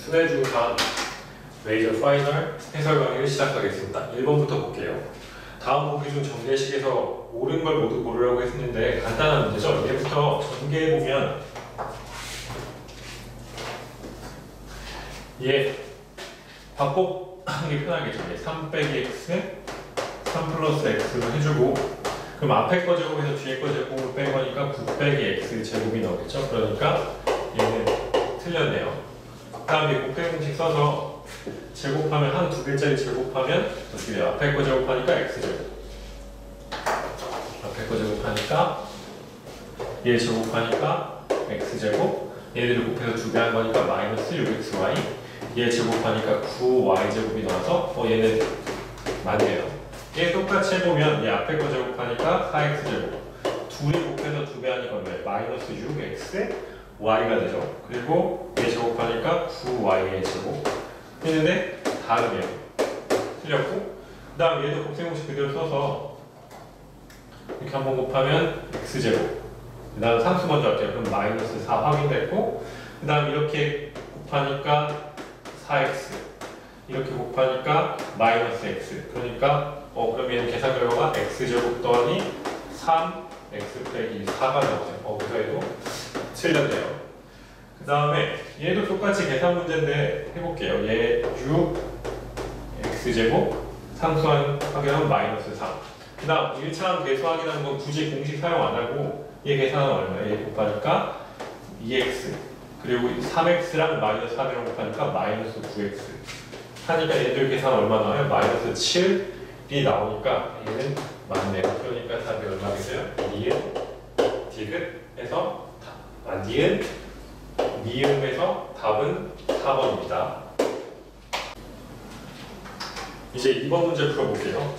순회 중간 메이저 파이널 해설 강의를 시작하겠습니다. 1번부터 볼게요. 다음 보기 중 전개식에서 옳은 걸 모두 고르라고 했는데 간단한 문제죠. 얘부터 전개해보면 얘 바꿔하기 편하겠죠. 3 빼기 x, 3 플러스 x로 해주고 그럼 앞에 거 제곱에서 뒤에 거 제곱을 뺀 거니까 9 빼기 x 제곱이 나오겠죠. 그러니까 얘는 틀렸네요. 그 다음에 곱셈 공식 써서 제곱하면 한 두 개짜리 제곱하면 어떻게 돼요? 앞에 거 제곱하니까 x제곱, 앞에 거 제곱하니까 얘 제곱하니까 x제곱, 얘네를 곱해서 두 배 한 거니까 마이너스 6xy, 얘 제곱하니까 9y제곱이 나와서 얘는 맞네요. 얘 똑같이 해보면 얘 앞에 거 제곱하니까 4x제곱, 둘이 곱해서 두 배 하니까 왜? 마이너스 6x y가 되죠. 그리고 얘 제곱하니까 9y의 제곱 했는데 다르네요. 틀렸고 그 다음 얘도 곱셈 공식 그대로 써서 이렇게 한번 곱하면 x제곱, 그 다음 상수 먼저 할게요. 그럼 마이너스 4 확인됐고 그 다음 이렇게 곱하니까 4x, 이렇게 곱하니까 마이너스 x, 그러니까 그럼 얘는 계산 결과가 x제곱 더하기 3x 빼기 4가 나오네요. 그래서 얘도 틀렸네요. 그 다음에 얘도 똑같이 계산 문제인데 해볼게요. 얘 6x제곱 상수하면 마이너스 3. 그 다음 1차항 계수 확인하는 건 굳이 공식 사용 안 하고 얘 계산은 얼마예요? 얘 곱하니까 2x, 그리고 3x랑 마이너스 3이랑 곱하니까 마이너스 9x 하니까 얘들 계산 얼마 나와요? 마이너스 7이 나오니까 얘는 맞네요. 그러니까 답이 얼마겠어요? 니은, 디귿에서 니은, 미음에서 답은 4번입니다. 이제 2번 문제 풀어볼게요.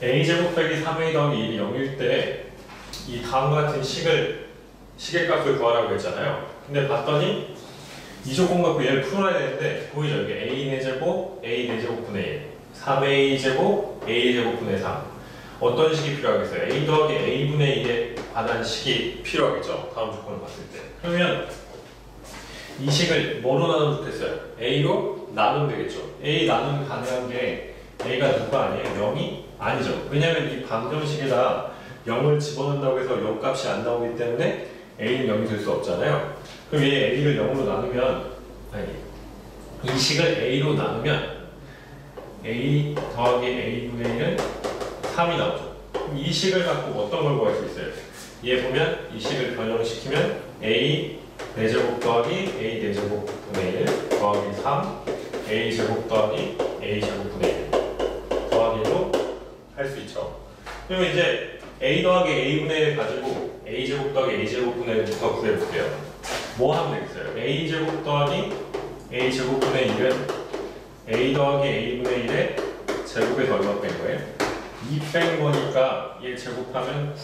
a제곱 빼기 3a 더하기 1이 0일 때 이 다음과 같은 식의 값을 구하라고 했잖아요. 근데 봤더니 이 조건 갖고 얘를 풀어야 되는데 보이죠? 여기 a 4제곱, a 4제곱분의 1, 3a 제곱, a 제곱분의 3. 어떤 식이 필요하겠어요? a 더하기 a분의 1에 관한 식이 필요하겠죠? 다음 조건을 봤을 때. 그러면 이 식을 뭐로 나누면 좋겠어요? a로 나누면 되겠죠? a 나누면 가능한 게 a가 누가 아니에요? 0이 아니죠. 왜냐면 이 방정식에다 0을 집어넣는다고 해서 0 값이 안 나오기 때문에 a는 0이 될 수 없잖아요. 그럼 얘 a를 0으로 나누면, 이 식을 a로 나누면 a 더하기 a분의 1은 3이 나오죠. 그럼 이 식을 갖고 어떤 걸 구할 수 있어요? 얘 보면 이 식을 변형시키면 a 4제곱 더하기 a 4제곱분의 1 더하기 3 a 제곱 더하기 a 제곱분의 1 더하기 1로 할 수 있죠. 그러면 이제 a 더하기 a분의 1 가지고 a 제곱 더하기 a 제곱분의 1부터 구해볼게요. 뭐 하면 되겠어요? a 제곱 더하기 a 제곱분의 1은 a 더하기 a분의 1의 제곱에서 얼마 뺀 거예요? 2 뺀 거니까 얘 제곱하면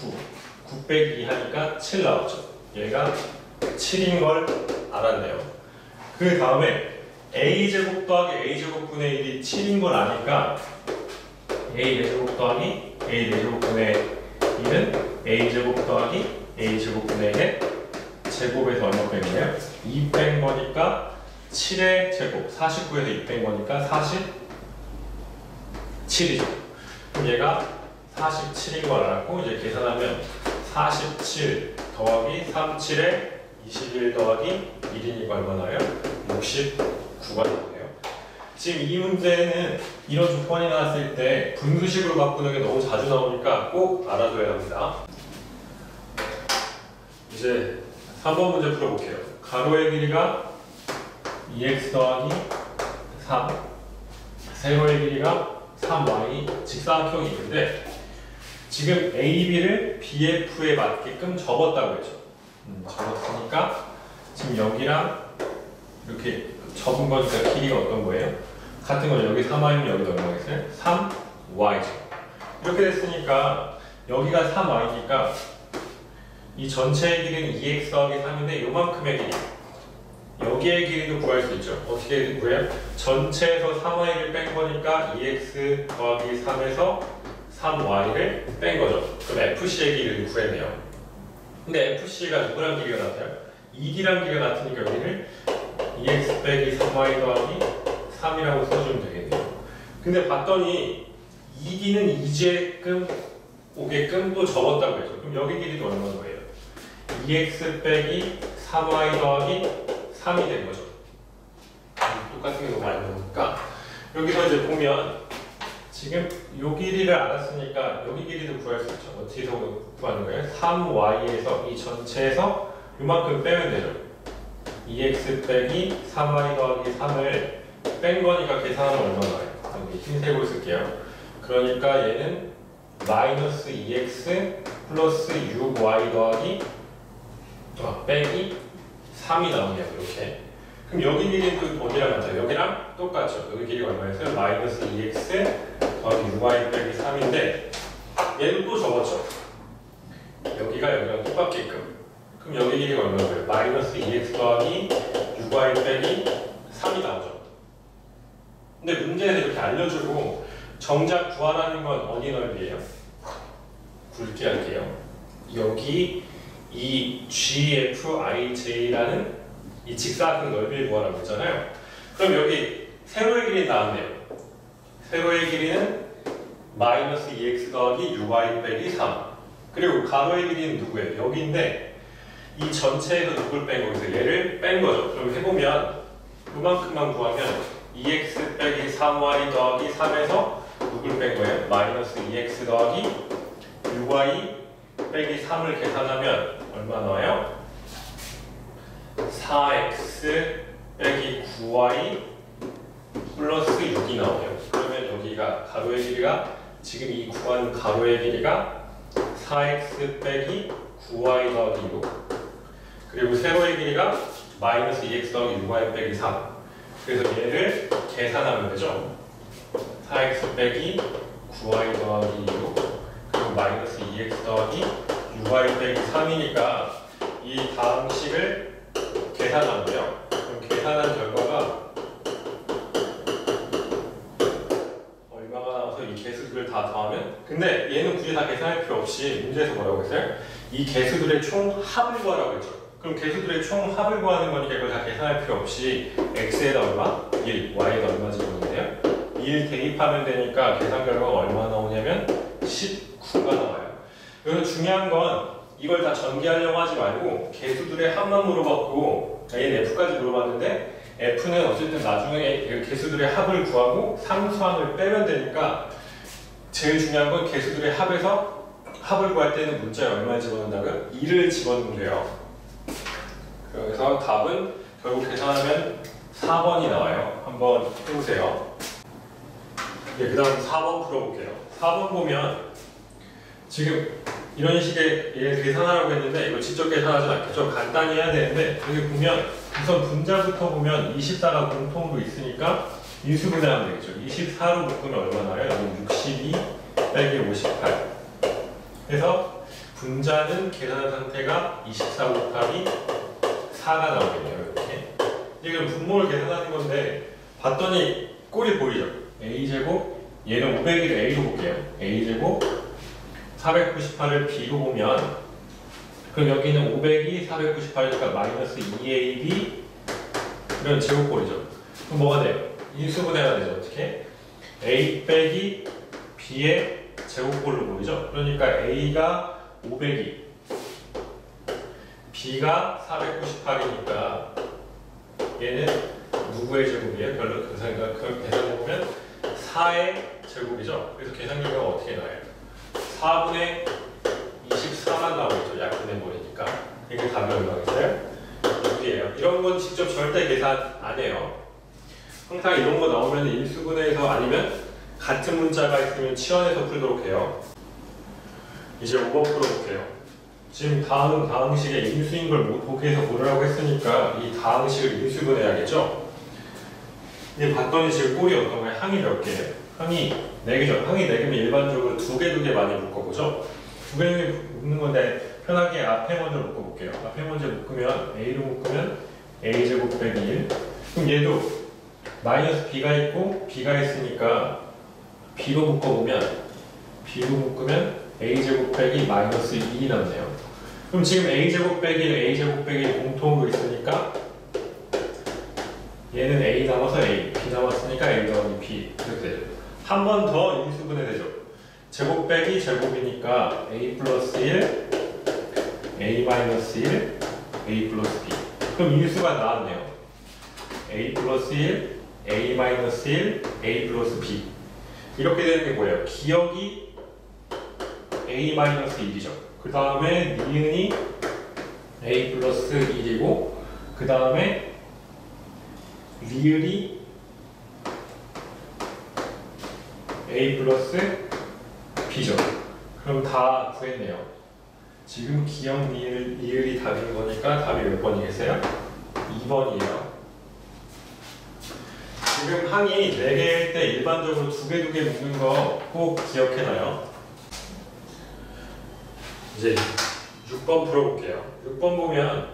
9 빼기 2 하니까 7 나왔죠. 얘가 7인 걸 알았네요. 그 다음에 a제곱 더하기 a제곱분의 1이 7인 걸 아니까 a 4제곱 더하기 a 4제곱분의 1은 a제곱 더하기 a제곱분의 1의 제곱에서 얼마 뺀 거예요? 2 뺀 거니까 7의 제곱, 49에서 2 뺀 거니까 47이죠. 그럼 얘가 47인 걸 알았고 이제 계산하면 47 더하기 37에 21 더하기 1이니까 얼마 나와요? 69가 나오네요. 지금 이 문제는 이런 조건이 나왔을 때 분수식으로 바꾸는 게 너무 자주 나오니까 꼭 알아둬야 합니다. 이제 3번 문제 풀어볼게요. 가로의 길이가 2x 더하기 3, 세로의 길이가 3y 직사각형이 있는데 지금 AB를 BF에 맞게끔 접었다고 했죠. 접었으니까 지금 여기랑 이렇게 접은 거니까 길이가 어떤 거예요? 같은 거죠. 여기 3y면 여기도 얼마겠어요? 3y죠. 이렇게 됐으니까 여기가 3y니까 이 전체의 길이는 2x 더하기 3인데 요만큼의 길이, 여기의 길이도 구할 수 있죠. 어떻게 구해요? 전체에서 3y를 뺀 거니까 2x 더하기 3에서 3y를 뺀 거죠. 그럼 FC의 길이를 구해내요. 근데 FC가 누구랑 길이가 같아요? 2D랑 길이가 같으니까 여기를 2x 빼기 3y 더하기 3이라고 써주면 되겠네요. 근데 봤더니 2d는 이제끔 오게끔 또 접었다고 했죠. 그럼 여기 길이도 얼마나 거예요? 2x 빼기 3y 더하기 3이 된 거죠. 똑같은 게 너무 많이 나오니까 여기서 이제 보면 지금 요 길이를 알았으니까 여기 길이도 구할 수 있죠. 어떻게 구하는 거예요? 3y에서 이 전체에서 요만큼 빼면 되죠. 2x 빼기 3y 더하기 3을 뺀 거니까 계산하면 얼마나 나와요? 여기 흰색으로 쓸게요. 그러니까 얘는 마이너스 2x 플러스 6y 더하기 빼기 3이 나오네요. 이렇게. 그럼 여기 길이는 어디랑 같아요? 여기랑 똑같죠. 여기 길이가 얼마였어요? 마이너스 2x 더하기 6y 빼기 3인데 얘도 또 접었죠. 여기가 여기랑 똑같게끔. 그럼 여기 길이가 얼마예요? 마이너스 2x 더하기 6y 빼기 3이 나오죠. 근데 문제에서 이렇게 알려주고 정작 구하라는 건 어디 넓이에요? 굵게 할게요. 여기 이 GFIJ라는 이 직사각형 넓이를 구하라고 했잖아요. 그럼 여기 세로의 길이 나왔네요. 세로의 길이는 마이너스 2x 더하기 6y 빼기 3. 그리고 가로의 길이는 누구예요? 여기인데 이 전체에서 누굴 뺀 거기서 얘를 뺀 거죠. 그럼 해보면 요만큼만 구하면 2x 빼기 3y 더하기 3에서 누굴 뺀 거예요? 마이너스 2x 더하기 6y 빼기 3을 계산하면 얼마 나와요? 4x 빼기 9y 플러스 6이 나오네요. 그러면 여기가 가로의 길이가 지금 이 구한 가로의 길이가 4x 빼기 9y 더하기 6 그리고 세로의 길이가 마이너스 2x 더하기 6y 빼기 3 그래서 얘를 계산하면 되죠. 4x 빼기 9y 더하기 6 그리고 마이너스 2x 더하기 6y 빼기 3이니까 이 다음 식을 계산하고요. 그럼 계산한 결과가 얼마가 나와서 이 개수들을 다 더하면 근데 얘는 굳이 다 계산할 필요 없이 문제에서 뭐라고 했어요? 이 개수들의 총 합을 구하라고 했죠. 그럼 개수들의 총 합을 구하는 거니까 이걸 다 계산할 필요 없이 x에다 얼마? 1, y에다 얼마 집어넣는데요? 1 대입하면 되니까 계산 결과가 얼마 나오냐면 19가 나와요. 여기서 중요한 건 이걸 다 전개하려고 하지 말고 개수들의 합만 물어봤고 얘는 f까지 물어봤는데 f는 어쨌든 나중에 개수들의 합을 구하고 상수항을 빼면 되니까 제일 중요한 건 개수들의 합에서 합을 구할 때는 문자에 얼마 집어넣는다고요? 2를 집어넣으면 돼요. 그래서 답은 결국 계산하면 4번이 나와요. 한번 해보세요. 그 다음 4번 풀어볼게요. 4번 보면 지금 이런 식의 얘를 계산하라고 했는데 이거 직접 계산하진 않겠죠. 간단히 해야 되는데 여기 보면 우선 분자부터 보면 24가 공통으로 있으니까 인수분해하면 되겠죠. 24로 묶으면 얼마 나요? 여기 62 빼기 58 그래서 분자는 계산한 상태가 24 곱하기 4가 나오겠네요. 이렇게 이건 분모를 계산하는 건데 봤더니 꼴이 보이죠? a제곱 얘는 500을 a로 볼게요. a제곱 498을 b로 보면 그럼 여기는 500이 498이니까 마이너스 2ab 이런 제곱꼴이죠. 그럼 뭐가 돼요? 인수분해가 되죠. 어떻게? a 빼기 b의 제곱꼴로 보이죠? 그러니까 a가 500이 b가 498이니까 얘는 누구의 제곱이에요? 별로 계산해보면 4의 제곱이죠. 그래서 계산 결과가 어떻게 나와요? 4분의 24만 나오겠죠. 약분해버리니까. 이게 답이 얼마겠어요? 6이에요. 이런 건 직접 절대 계산 안 해요. 항상 이런 거 나오면 인수분해해서 아니면 같은 문자가 있으면 치환해서 풀도록 해요. 이제 5번 풀어볼게요. 지금 다항식에 인수인 걸 보기에서 고르라고 했으니까 이 다항식을 인수분해해야겠죠? 근데 봤더니 지금 꼴이 어떤 거예요? 항이 몇 개예요? 항이 4개죠. 항이 4개면 일반적으로 2개 많이 묶어보죠? 2개 묶는 건데 편하게 앞에 먼저 묶어볼게요. 앞에 먼저 묶으면 A로 묶으면 A제곱 빼기 1 그럼 얘도 마이너스 B가 있고 B가 있으니까 B로 묶으면 A제곱 빼기 마이너스 2이 남네요. 그럼 지금 A제곱 빼기 1 A제곱 빼기 1 공통으로 있으니까 한 번 더 인수분해되죠. 제곱 빼기 제곱이니까 a 플러스 1, a 마이너스 1, a 플러스 b. 그럼 인수가 나왔네요. a 플러스 1, a 마이너스 1, a 플러스 b. 이렇게 되는 게 뭐예요? 기억이 a 마이너스 1이죠. 그 다음에 니은이 a 플러스 1이고, 그 다음에 리을이 a 플러스 b죠. 그럼 다 구했네요. 지금 기억 리을이 답인 거니까 답이 몇 번이겠어요? 2번이에요. 지금 항이 4개일 때 일반적으로 2개 묶는 거 꼭 기억해놔요. 이제 6번 풀어볼게요. 6번 보면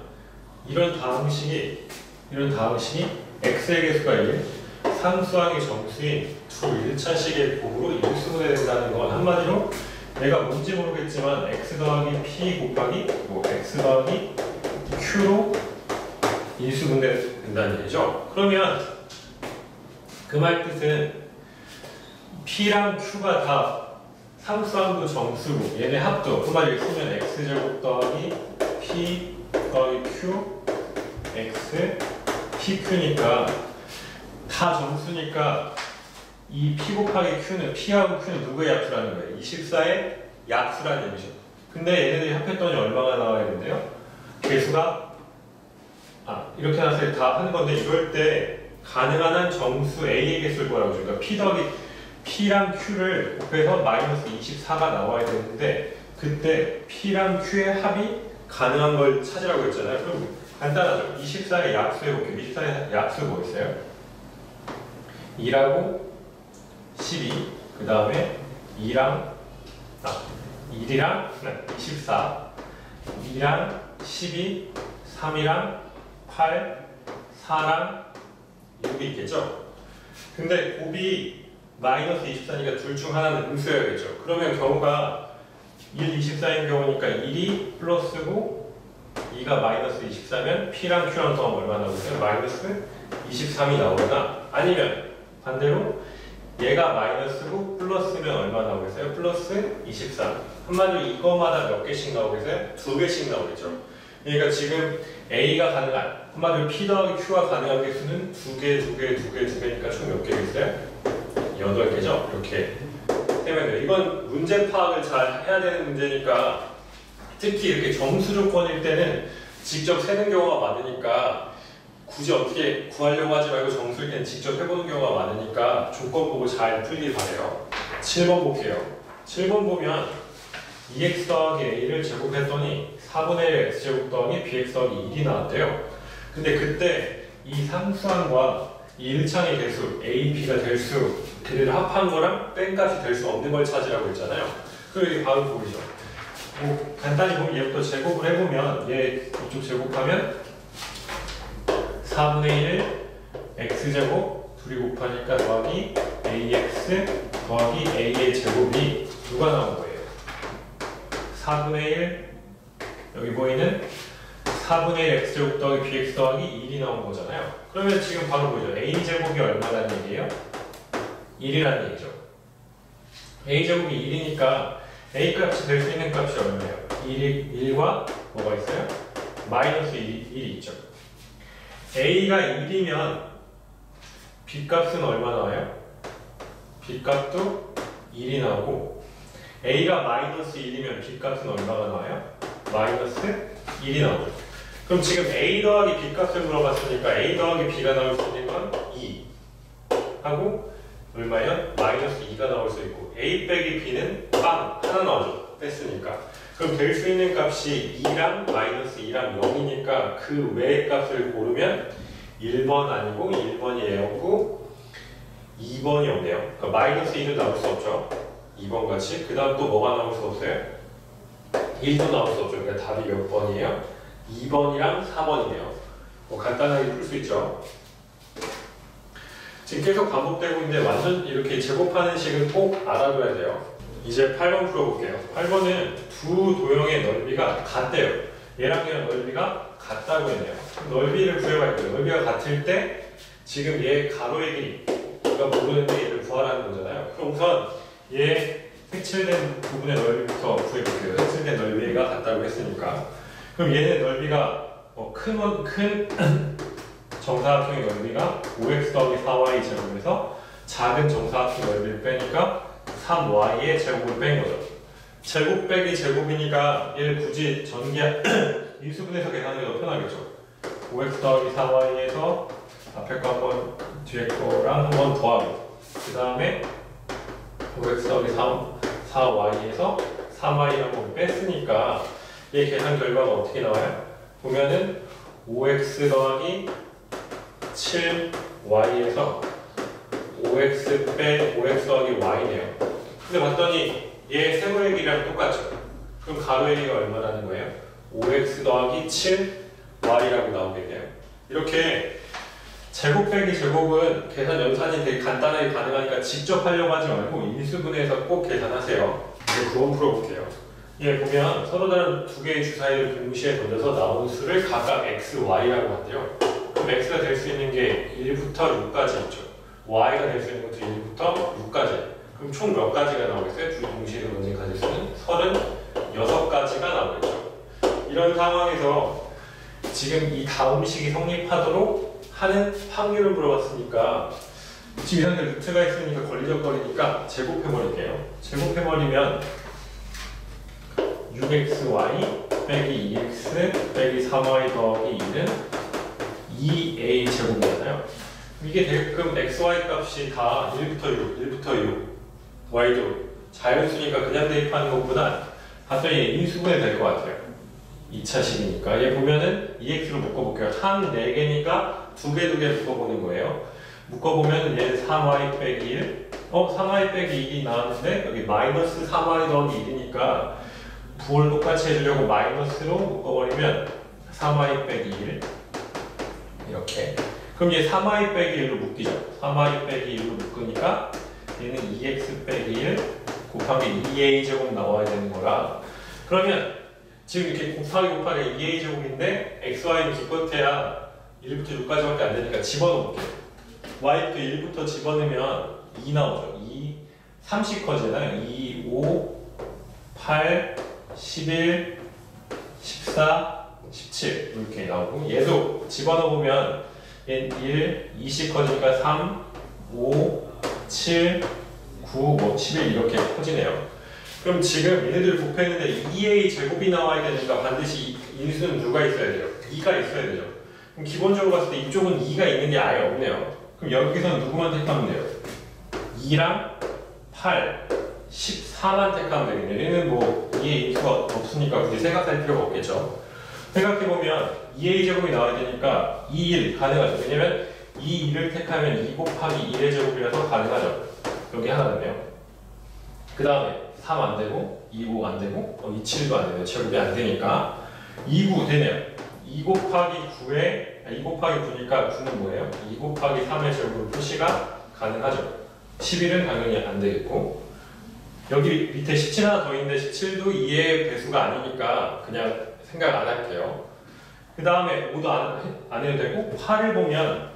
이런 다항식이 x의 개수가 1, 상수항이 정수인 두 1차식의 곱으로 인수분해된다는 건 한마디로 내가 뭔지 모르겠지만 x 더하기 p 곱하기 x 더하기 q로 인수분해된다는 얘기죠. 그러면 그 말 뜻은 p랑 q가 다 상수항도 정수고 얘네 합도, 그 말을 쓰면 x제곱 더하기 p 더하기 q x pq니까 다 정수니까 이 p 곱하기 q는 p하고 q는 누구의 약수라는 거예요? 24의 약수라는 얘기죠. 근데 얘네들이 합했더니 얼마가 나와야 된대요? 개수가 이렇게 나서 다 하는 건데 이럴 때 가능한 한 정수 a의 개수를 구하라고 그러니까 p 더하기 p랑 q를 곱해서 마이너스 24가 나와야 되는데 그때 p랑 q의 합이 가능한 걸 찾으라고 했잖아요. 그럼 간단하죠. 24의 약수에 볼게요. 24의 약수 뭐 있어요? 2라고 12, 그 다음에 1이랑 24, 2랑 12, 3이랑 8, 4랑 6이 있겠죠? 근데 곱이 마이너스 24니까 둘 중 하나는 음수여야겠죠. 그러면 경우가 1, 24인 경우니까 1이 플러스고 2가 마이너스 24면 P랑 Q랑 더하면 얼마 나오겠어요? 마이너스 23이 나오거나 아니면 반대로 얘가 마이너스고 플러스면 얼마 나오겠어요? 플러스 23. 한마디로 이거마다 몇 개씩 나오겠어요? 2개씩 나오겠죠. 그러니까 지금 A가 가능한, 한마디로 P 더하기 Q가 가능한 개수는 2개니까 총 몇 개겠어요? 8개죠? 이렇게 되면 돼요. 이건 문제 파악을 잘 해야 되는 문제니까 특히 이렇게 정수 조건일 때는 직접 세는 경우가 많으니까 굳이 어떻게 구하려고 하지 말고 정수일 때는 직접 해보는 경우가 많으니까 조건 보고 잘 풀길 바래요. 7번 볼게요. 7번 보면 2x 더하기 a를 제곱했더니 4분의 1 x제곱 더하기 bx 더하기 1이 나왔대요. 근데 그때 이 상수항과 이 1창의 개수 a, b가 될 수, 걔네를 합한 거랑 뺀 값이 될 수 없는 걸 찾으라고 했잖아요. 그리고 이게 바로 보이죠. 뭐 간단히 보면 얘부터 제곱을 해보면 얘 이쪽 제곱하면 4분의 1 x제곱 둘이 곱하니까 더하기 ax 더하기 a의 제곱이 누가 나온 거예요? 4분의 1 여기 보이는 4분의 1 x제곱 더하기 bx 더하기 1이 나온 거잖아요. 그러면 지금 바로 보이죠. a제곱이 얼마라는 얘기예요? 1이라는 얘기죠. a제곱이 1이니까 a 값이 될 수 있는 값이 얼마예요? 1과 뭐가 있어요? 마이너스 1이 있죠. a가 1이면 b 값은 얼마 나와요? b 값도 1이 나오고 a가 마이너스 1이면 b 값은 얼마가 나와요? 마이너스 1이 나오죠. 그럼 지금 a 더하기 b 값을 물어봤으니까 a 더하기 b가 나올 수 있는 건 2 하고 얼마요? 마이너스 2가 나올 수 있고 a 빼기 b는 빵! 하나 나오죠. 뺐으니까. 그럼 될 수 있는 값이 2랑 마이너스 2랑 0이니까 그 외의 값을 고르면 1번 아니고 1번이 얘였고 2번이 없네요. 그러니까 마이너스 2는 나올 수 없죠. 2번 같이. 그 다음 또 뭐가 나올 수 없어요? 1도 나올 수 없죠. 그러니까 답이 몇 번이에요? 2번이랑 4번이네요. 뭐 간단하게 풀 수 있죠. 지금 계속 반복되고 있는데 완전 이렇게 제곱하는 식은 꼭 알아둬야 돼요. 이제 8번 풀어볼게요. 8번은 두 도형의 넓이가 같대요. 얘랑 얘랑 넓이가 같다고 했네요. 넓이를 구해봐야 돼요. 넓이가 같을 때 지금 얘 가로의 길이가 우리가 모르는데 얘를 구하라는 거잖아요. 그럼 우선 얘 색칠된 부분의 넓이부터 구해볼게요. 색칠된 넓이가 같다고 했으니까. 그럼 얘는 넓이가 큰 정사각형의 넓이가 5x 더하기 4y 제곱에서 작은 정사각형 넓이를 빼니까 3y의 제곱을 뺀 거죠. 제곱 빼기 제곱이니까 얘를 굳이 인수분해서 계산하는 게 더 편하겠죠. 5x 더하기 4y에서 앞에 거 한번 뒤에 거랑 한번 더하고 그 다음에 5x 더하기 4y에서 3y 한번 뺐으니까 얘 계산 결과가 어떻게 나와요? 보면은 5x 더하기 7y에서 5x 빼 5x 더하기 y네요. 근데 봤더니 얘 세모의 길이랑 똑같죠? 그럼 가로의 길이가 얼마라는 거예요? 5x 더하기 7y라고 나오겠네요. 이렇게 제곱 빼기 제곱은 계산 연산이 되게 간단하게 가능하니까 직접 하려고 하지 말고 인수분해해서 꼭 계산하세요. 이제 9번 풀어볼게요. 예, 보면 서로 다른 두 개의 주사위를 동시에 던져서 나온 수를 각각 x, y라고 한대요. 그럼 x가 될 수 있는 게 1부터 6까지 있죠. y가 될 수 있는 것도 1부터 6까지. 그럼 총 몇 가지가 나오겠어요? 둘이 동시에 던진 가질 수는 36가지가 나오겠죠. 이런 상황에서 지금 이 다음 식이 성립하도록 하는 확률을 물어봤으니까 지금 이 상태 루트가 있으니까 걸리적거리니까 제곱해버릴게요. 제곱해버리면 6xy 빼기 2x 빼기 3y 더하기 1은 2a 제곱이잖아요. 이게 대금 xy 값이 다 1부터 6, 1부터 6 y도 자연수니까 그냥 대입하는 것보다 봤더니 인수분해 될 것 같아요. 2차식이니까 얘 보면은 2x로 묶어볼게요. 한 4개니까 2개 묶어보는 거예요. 묶어보면 얘는 3y 빼기 1 3y 빼기 2이 나왔는데 여기 마이너스 3y 더하기 1이니까 부호를 똑같이 해주려고 마이너스로 묶어버리면 3y 빼기 1 이렇게. 그럼 얘 3y 빼기 1로 묶이죠. 3y 빼기 1로 묶으니까 얘는 2x 빼기 1 곱하기 2a 제곱 나와야 되는 거라. 그러면 지금 이렇게 곱하기 2a 제곱인데 xy는 기껏해야 1부터 6까지밖에 안 되니까 집어넣을게요. y부터 1부터 집어넣으면 2 나오죠. 2, 30 커지잖아요. 2, 5, 8, 11, 14, 17 이렇게 나오고 얘도 집어넣으면 얘는 1, 20 커지니까 3, 5, 7, 9, 11 이렇게 커지네요. 그럼 지금 얘네들 곱했는데 2a 제곱이 나와야 되니까 반드시 인수는 누가 있어야 돼요? 2가 있어야 되죠. 그럼 기본적으로 봤을 때 이쪽은 2가 있는 게 아예 없네요. 그럼 여기서는 누구만 택하면 돼요? 2랑 8, 14만 택하면 되겠네요. 얘는 뭐 2의 인수가 없으니까 굳이 생각할 필요가 없겠죠. 생각해보면 2a 제곱이 나와야 되니까 2, 1 가능하죠. 왜냐면 2, 1을 택하면 2 곱하기 1의 제곱이라서 가능하죠. 여기 하나 되네요. 그 다음에 3 안 되고 2, 5 안 되고 2, 7도 안 되네요. 제곱이 안 되니까 2, 9 되네요. 2 곱하기 9에 2 곱하기 9니까 9는 뭐예요? 2 곱하기 3의 제곱으로 표시가 가능하죠. 11은 당연히 안 되겠고 여기 밑에 17 하나 더 있는데 17도 2의 배수가 아니니까 그냥 생각 안 할게요. 그 다음에 5도 안 해도 되고 8을 보면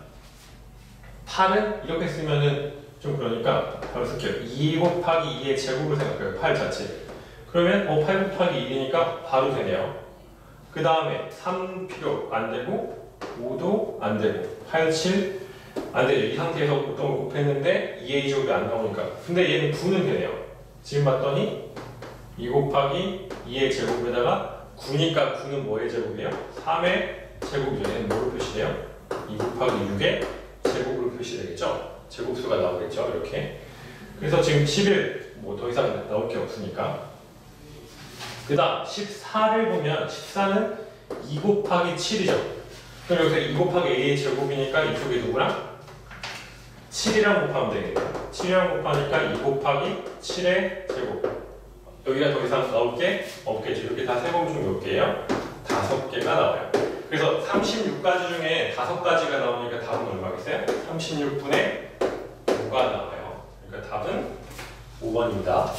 8은 이렇게 쓰면은 좀 그러니까 바로 쓸게요. 2 곱하기 2의 제곱을 생각해요. 8 자체. 그러면 8 곱하기 1이니까 바로 되네요. 그 다음에 3 필요 안 되고 5도 안 되고 8, 7 안 되죠. 이 상태에서 어떤 걸 곱했는데 2의 제곱이 안 나오니까. 근데 얘는 9는 되네요. 지금 봤더니 2 곱하기 2의 제곱에다가 9니까 9는 뭐의 제곱이에요? 3의 제곱이죠. 얘는 뭐로 표시돼요? 2 곱하기 6의 제곱으로 표시되겠죠? 제곱수가 나오겠죠. 이렇게. 그래서 지금 11 뭐 더 이상 나올 게 없으니까. 그 다음 14를 보면 14는 2 곱하기 7이죠. 그럼 여기서 2 곱하기 a의 제곱이니까 이쪽이 누구랑? 7이랑 곱하면 되겠네요. 7이랑 곱하니까 2 곱하기 7의 제곱. 여기가 더 이상 나올 게 없겠죠. 이렇게 다 세번 중 몇 개예요? 5개가 나와요. 그래서 36가지 중에 5가지가 나오니까 답은 얼마겠어요? 36분의 5가 나와요. 그러니까 답은 5번입니다.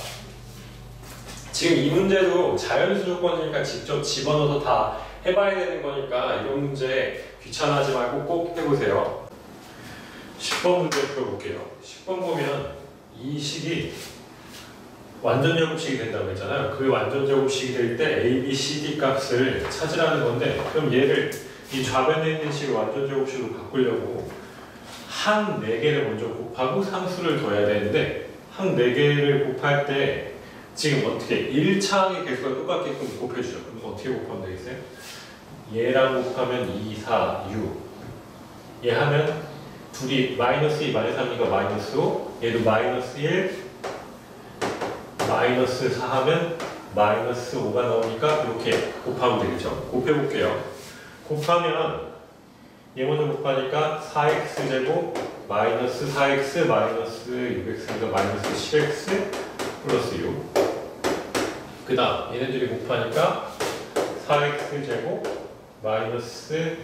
지금 이 문제도 자연수 조건이니까 직접 집어넣어서 다 해봐야 되는 거니까 이런 문제 귀찮아하지 말고 꼭 해보세요. 10번 문제 풀어볼게요. 10번 보면 이 식이 완전 제곱식이 된다고 했잖아요. 그 완전 제곱식이 될 때 a, b, c, d 값을 찾으라는 건데, 그럼 얘를 이 좌변에 있는 식을 완전 제곱식으로 바꾸려고 항 4개를 먼저 곱하고 상수를 더해야 되는데, 항 4개를 곱할 때 지금 어떻게 1차항의 개수가 똑같게끔 곱해주죠. 그럼 어떻게 곱하면 되겠어요? 얘랑 곱하면 2, 4, 6. 얘 하면 둘이 마이너스 2, 마이너스 3이니까 마이너스 5. 얘도 마이너스 1, 마이너스 4 하면 마이너스 5가 나오니까 이렇게 곱하면 되겠죠. 곱해볼게요. 곱하면 얘 먼저 곱하니까 4x 제곱 마이너스 4x 마이너스 6x니까 마이너스 10x 플러스 6. 그 다음 얘네들이 곱하니까 4x 제곱 마이너스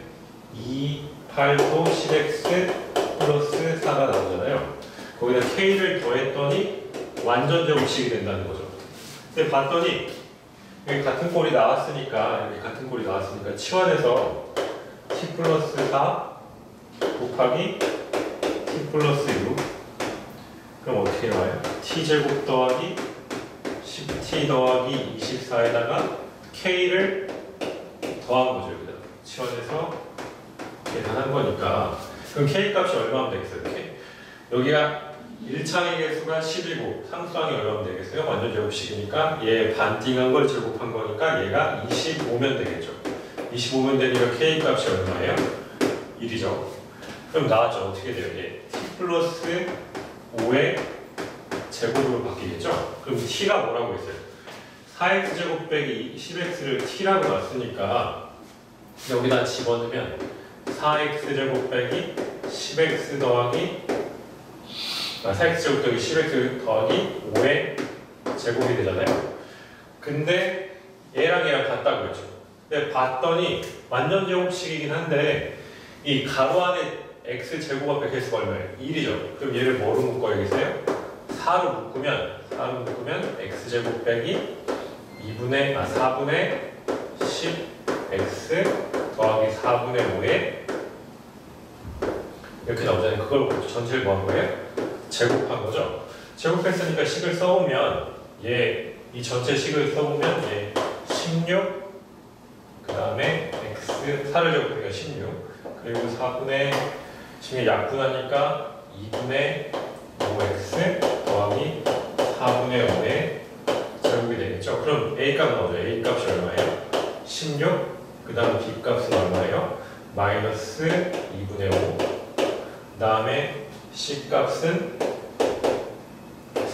2, 8도 10x 플러스 4가 나오잖아요. 거기다 k를 더했더니 완전 제곱식이 된다는 거죠. 근데 봤더니 여기 같은 꼴이 나왔으니까, 여기 같은 꼴이 나왔으니까 치환해서 t 플러스 4 곱하기 t 플러스 6. 그럼 어떻게 나와요? t 제곱 더하기 10t 더하기 24에다가 k를 더한 거죠. 여기다 치환해서 계산한 거니까. 그럼 k 값이 얼마면 되겠어요? 이렇게 여기가 1차항의 개수가 10이고 상수항이 얼마면 되겠어요? 완전 제곱식이니까 얘 반띵한 걸 제곱한 거니까 얘가 25면 되겠죠. 25면 되니까 k 값이 얼마예요? 1이죠. 그럼 나왔죠. 어떻게 돼요? 얘 t 플러스 5의 제곱으로 바뀌겠죠? 그럼 t가 뭐라고 했어요? 4x 제곱 빼기 10x를 t라고 놨으니까 여기다 집어넣으면 4x 제곱 빼기 10x 더하기 4x 제곱 더하기 10x 더하기 5의 제곱이 되잖아요. 근데 얘랑 얘랑 같다고 했죠. 근데 봤더니 완전 제곱식이긴 한데 이 가로 안에 x 제곱 앞에 개수가 얼마예요? 1이죠. 그럼 얘를 뭐로 묶어야겠어요? 4로 묶으면 x 제곱 빼기 4분의 10x 더하기 4분의 5에 이렇게 나오잖아요. 그걸 전체를 뭐 한 거예요? 제곱한 거죠. 제곱했으니까 식을 써보면 이 전체 식을 써보면 16, 그 다음에 x 4를 제곱하니까 16, 그리고 4분의 16 약분하니까 2분의 5x 더하기 4분의 5의 제곱이 되겠죠. 그럼 a 값은 나오죠. a 값이 얼마예요? 16, 그 다음 b 값은 얼마예요? 마이너스 2분의 5, 그 다음에 c 값은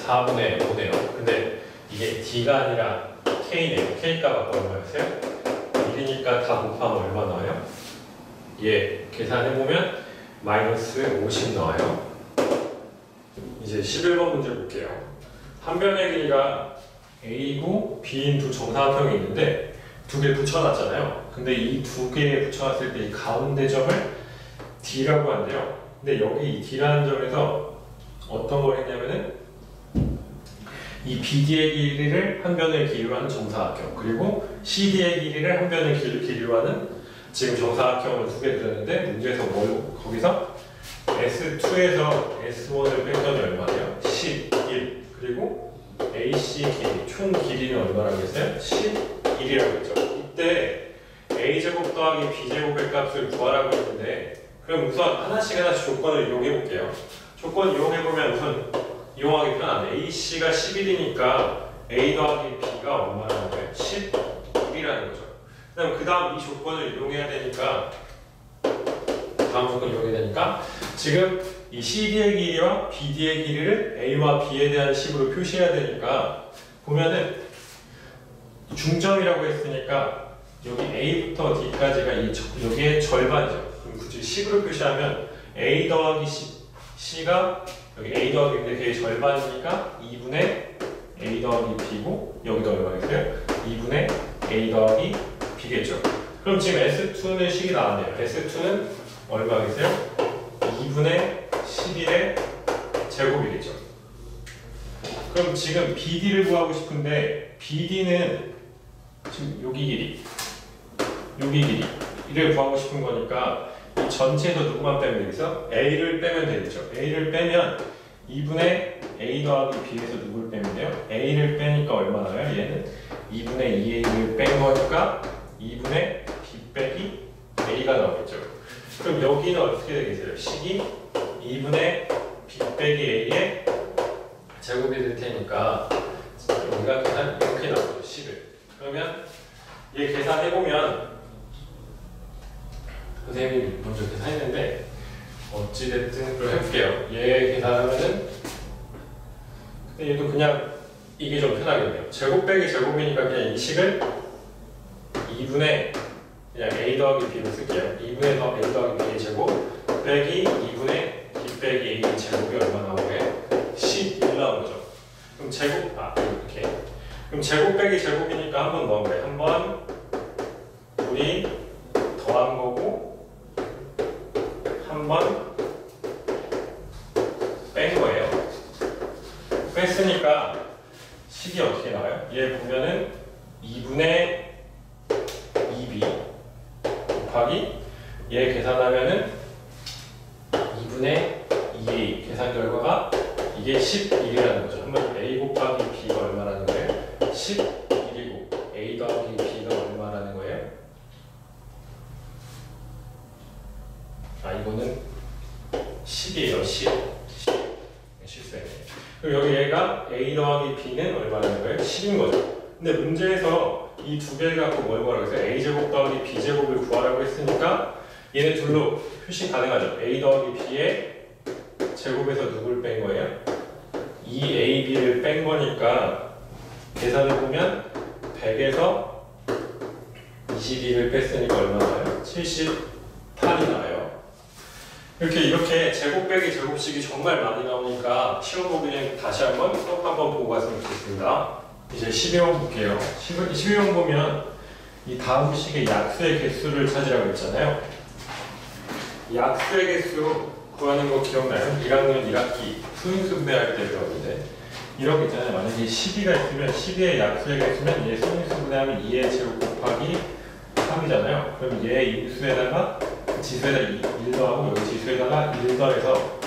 4분의 5네요. 근데 이게 d가 아니라 k네요. k 값 아까 얼마였어요? 1이니까 다 곱하면 얼마 나와요? 계산해보면 마이너스 50 나와요. 이제 11번 문제 볼게요. 한 변의 길이가 a이고 b인 두 정사각형이 있는데 두 개 붙여놨잖아요. 근데 이 두 개에 붙여놨을 때 이 가운데 점을 d라고 한대요. 근데 여기 이 d라는 점에서 어떤 걸 했냐면은 이 BD의 길이를 한 변의 길이로 하는 정사각형, 그리고 CD의 길이를 한 변의 길이로 하는 지금 정사각형을 두 개 드렸는데 문제에서 거기서 S2에서 S1을 뺐더니 얼마예요? 11. 그리고 AC 길이, 총 길이는 얼마라고 했어요? 11이라고 했죠. 이때 A제곱 더하기 B제곱의 값을 구하라고 했는데, 그럼 우선 하나씩 조건을 이용해 볼게요. 조건 이용해 보면 우선 이용하기 편한 AC가 11이니까 A 더하기 B가 얼마라는 거예요? 11이라는 거죠. 그 다음 이 조건을 이용해야 되니까, 지금 이 CD의 길이와 BD의 길이를 A와 B에 대한 식으로 표시해야 되니까, 보면은 중점이라고 했으니까 여기 A부터 D까지가 여기의 절반이죠. 그럼 굳이 식으로 표시하면 A 더하기 C가 여기 A 더하기 B의 절반이니까 2분의 A 더하기 B고, 여기도 얼마겠어요? 2분의 A 더하기 B겠죠. 그럼 지금 S2는 식이 나왔네요. S2는 얼마겠어요? 2분의 11의 제곱이겠죠. 그럼 지금 BD를 구하고 싶은데, BD는 지금 여기 길이를 구하고 싶은 거니까 이 전체에서 누구만 빼면 되겠어? A를 빼면 되겠죠. A를 빼면 2분의 A 더하기 B에서 누굴 빼면 돼요? A를 빼니까 얼마 나와요? 얘는 2분의 2A를 뺀 거니까 2분의 B 빼기 A가 나오겠죠. 그럼 여기는 어떻게 되겠어요? 식이 2분의 B 빼기 A의 제곱이 될 테니까 여기가 계산 이렇게 나오죠. 식을. 그러면 얘 계산해보면 선생님이 먼저 계산했는데 어찌됐든 그걸 해볼게요. 얘 계산하면은 근데 얘도 그냥 이게 좀 편하겠네요. 제곱 빼기 제곱이니까 그냥 이 식을 2분의 그냥 A 더하기 B로 쓸게요. 2분의 A 더하기 B의 제곱 빼기 2분의 B 빼기 A 제곱이 얼마 나오게? 11 나온 거죠. 그럼 제곱, 이렇게. 그럼 제곱 빼기 제곱이니까 한 번 넣은 거예요. 한 번 우리 더한 거고 한 번 뺀 거예요. 뺐으니까 식이 어떻게 나와요? 얘 보면은 2분의 2b 곱하기 얘 계산하면은 2분의 2a 계산 결과가 이게 11이라는 거죠. 한번 a 곱하기 b가 얼마라는 거예요? 11이고 a 더하기 b가 얼마라는 거예요? 이거는 10이에요. 10. 실수했네. 그리고 여기 얘가 a 더하기 b는 얼마라는 거예요? 10인 거죠. 근데 문제에서 이 두 개를 갖고 뭘 구하라고 했어요? a제곱 더하기 b제곱을 구하라고 했으니까 얘네 둘로 표시 가능하죠. a 더하기 b의 제곱에서 누굴 뺀 거예요? 2ab를 뺀 거니까 계산을 보면 100에서 22를 뺐으니까 얼마 나와요? 78이 나와요. 이렇게 제곱 빼기 제곱식이 정말 많이 나오니까 시험 보기 전에 다시 한번 수업 한번 보고 갔으면 좋겠습니다. 이제 12번 볼게요. 12번 보면 이 다음 식의 약수의 개수를 찾으라고 했잖아요. 약수의 개수 구하는 거 기억나요? 1학년 1학기 수인수분해할 때 배웠는데 이런 거 있잖아요. 만약에 12가 있으면 12의 약수의 개수면 얘 수인수분해하면 2의 제곱 곱하기 3이잖아요. 그럼 얘 인수에다가 지수에다 1 더하고 여기 지수에다가 1 더해서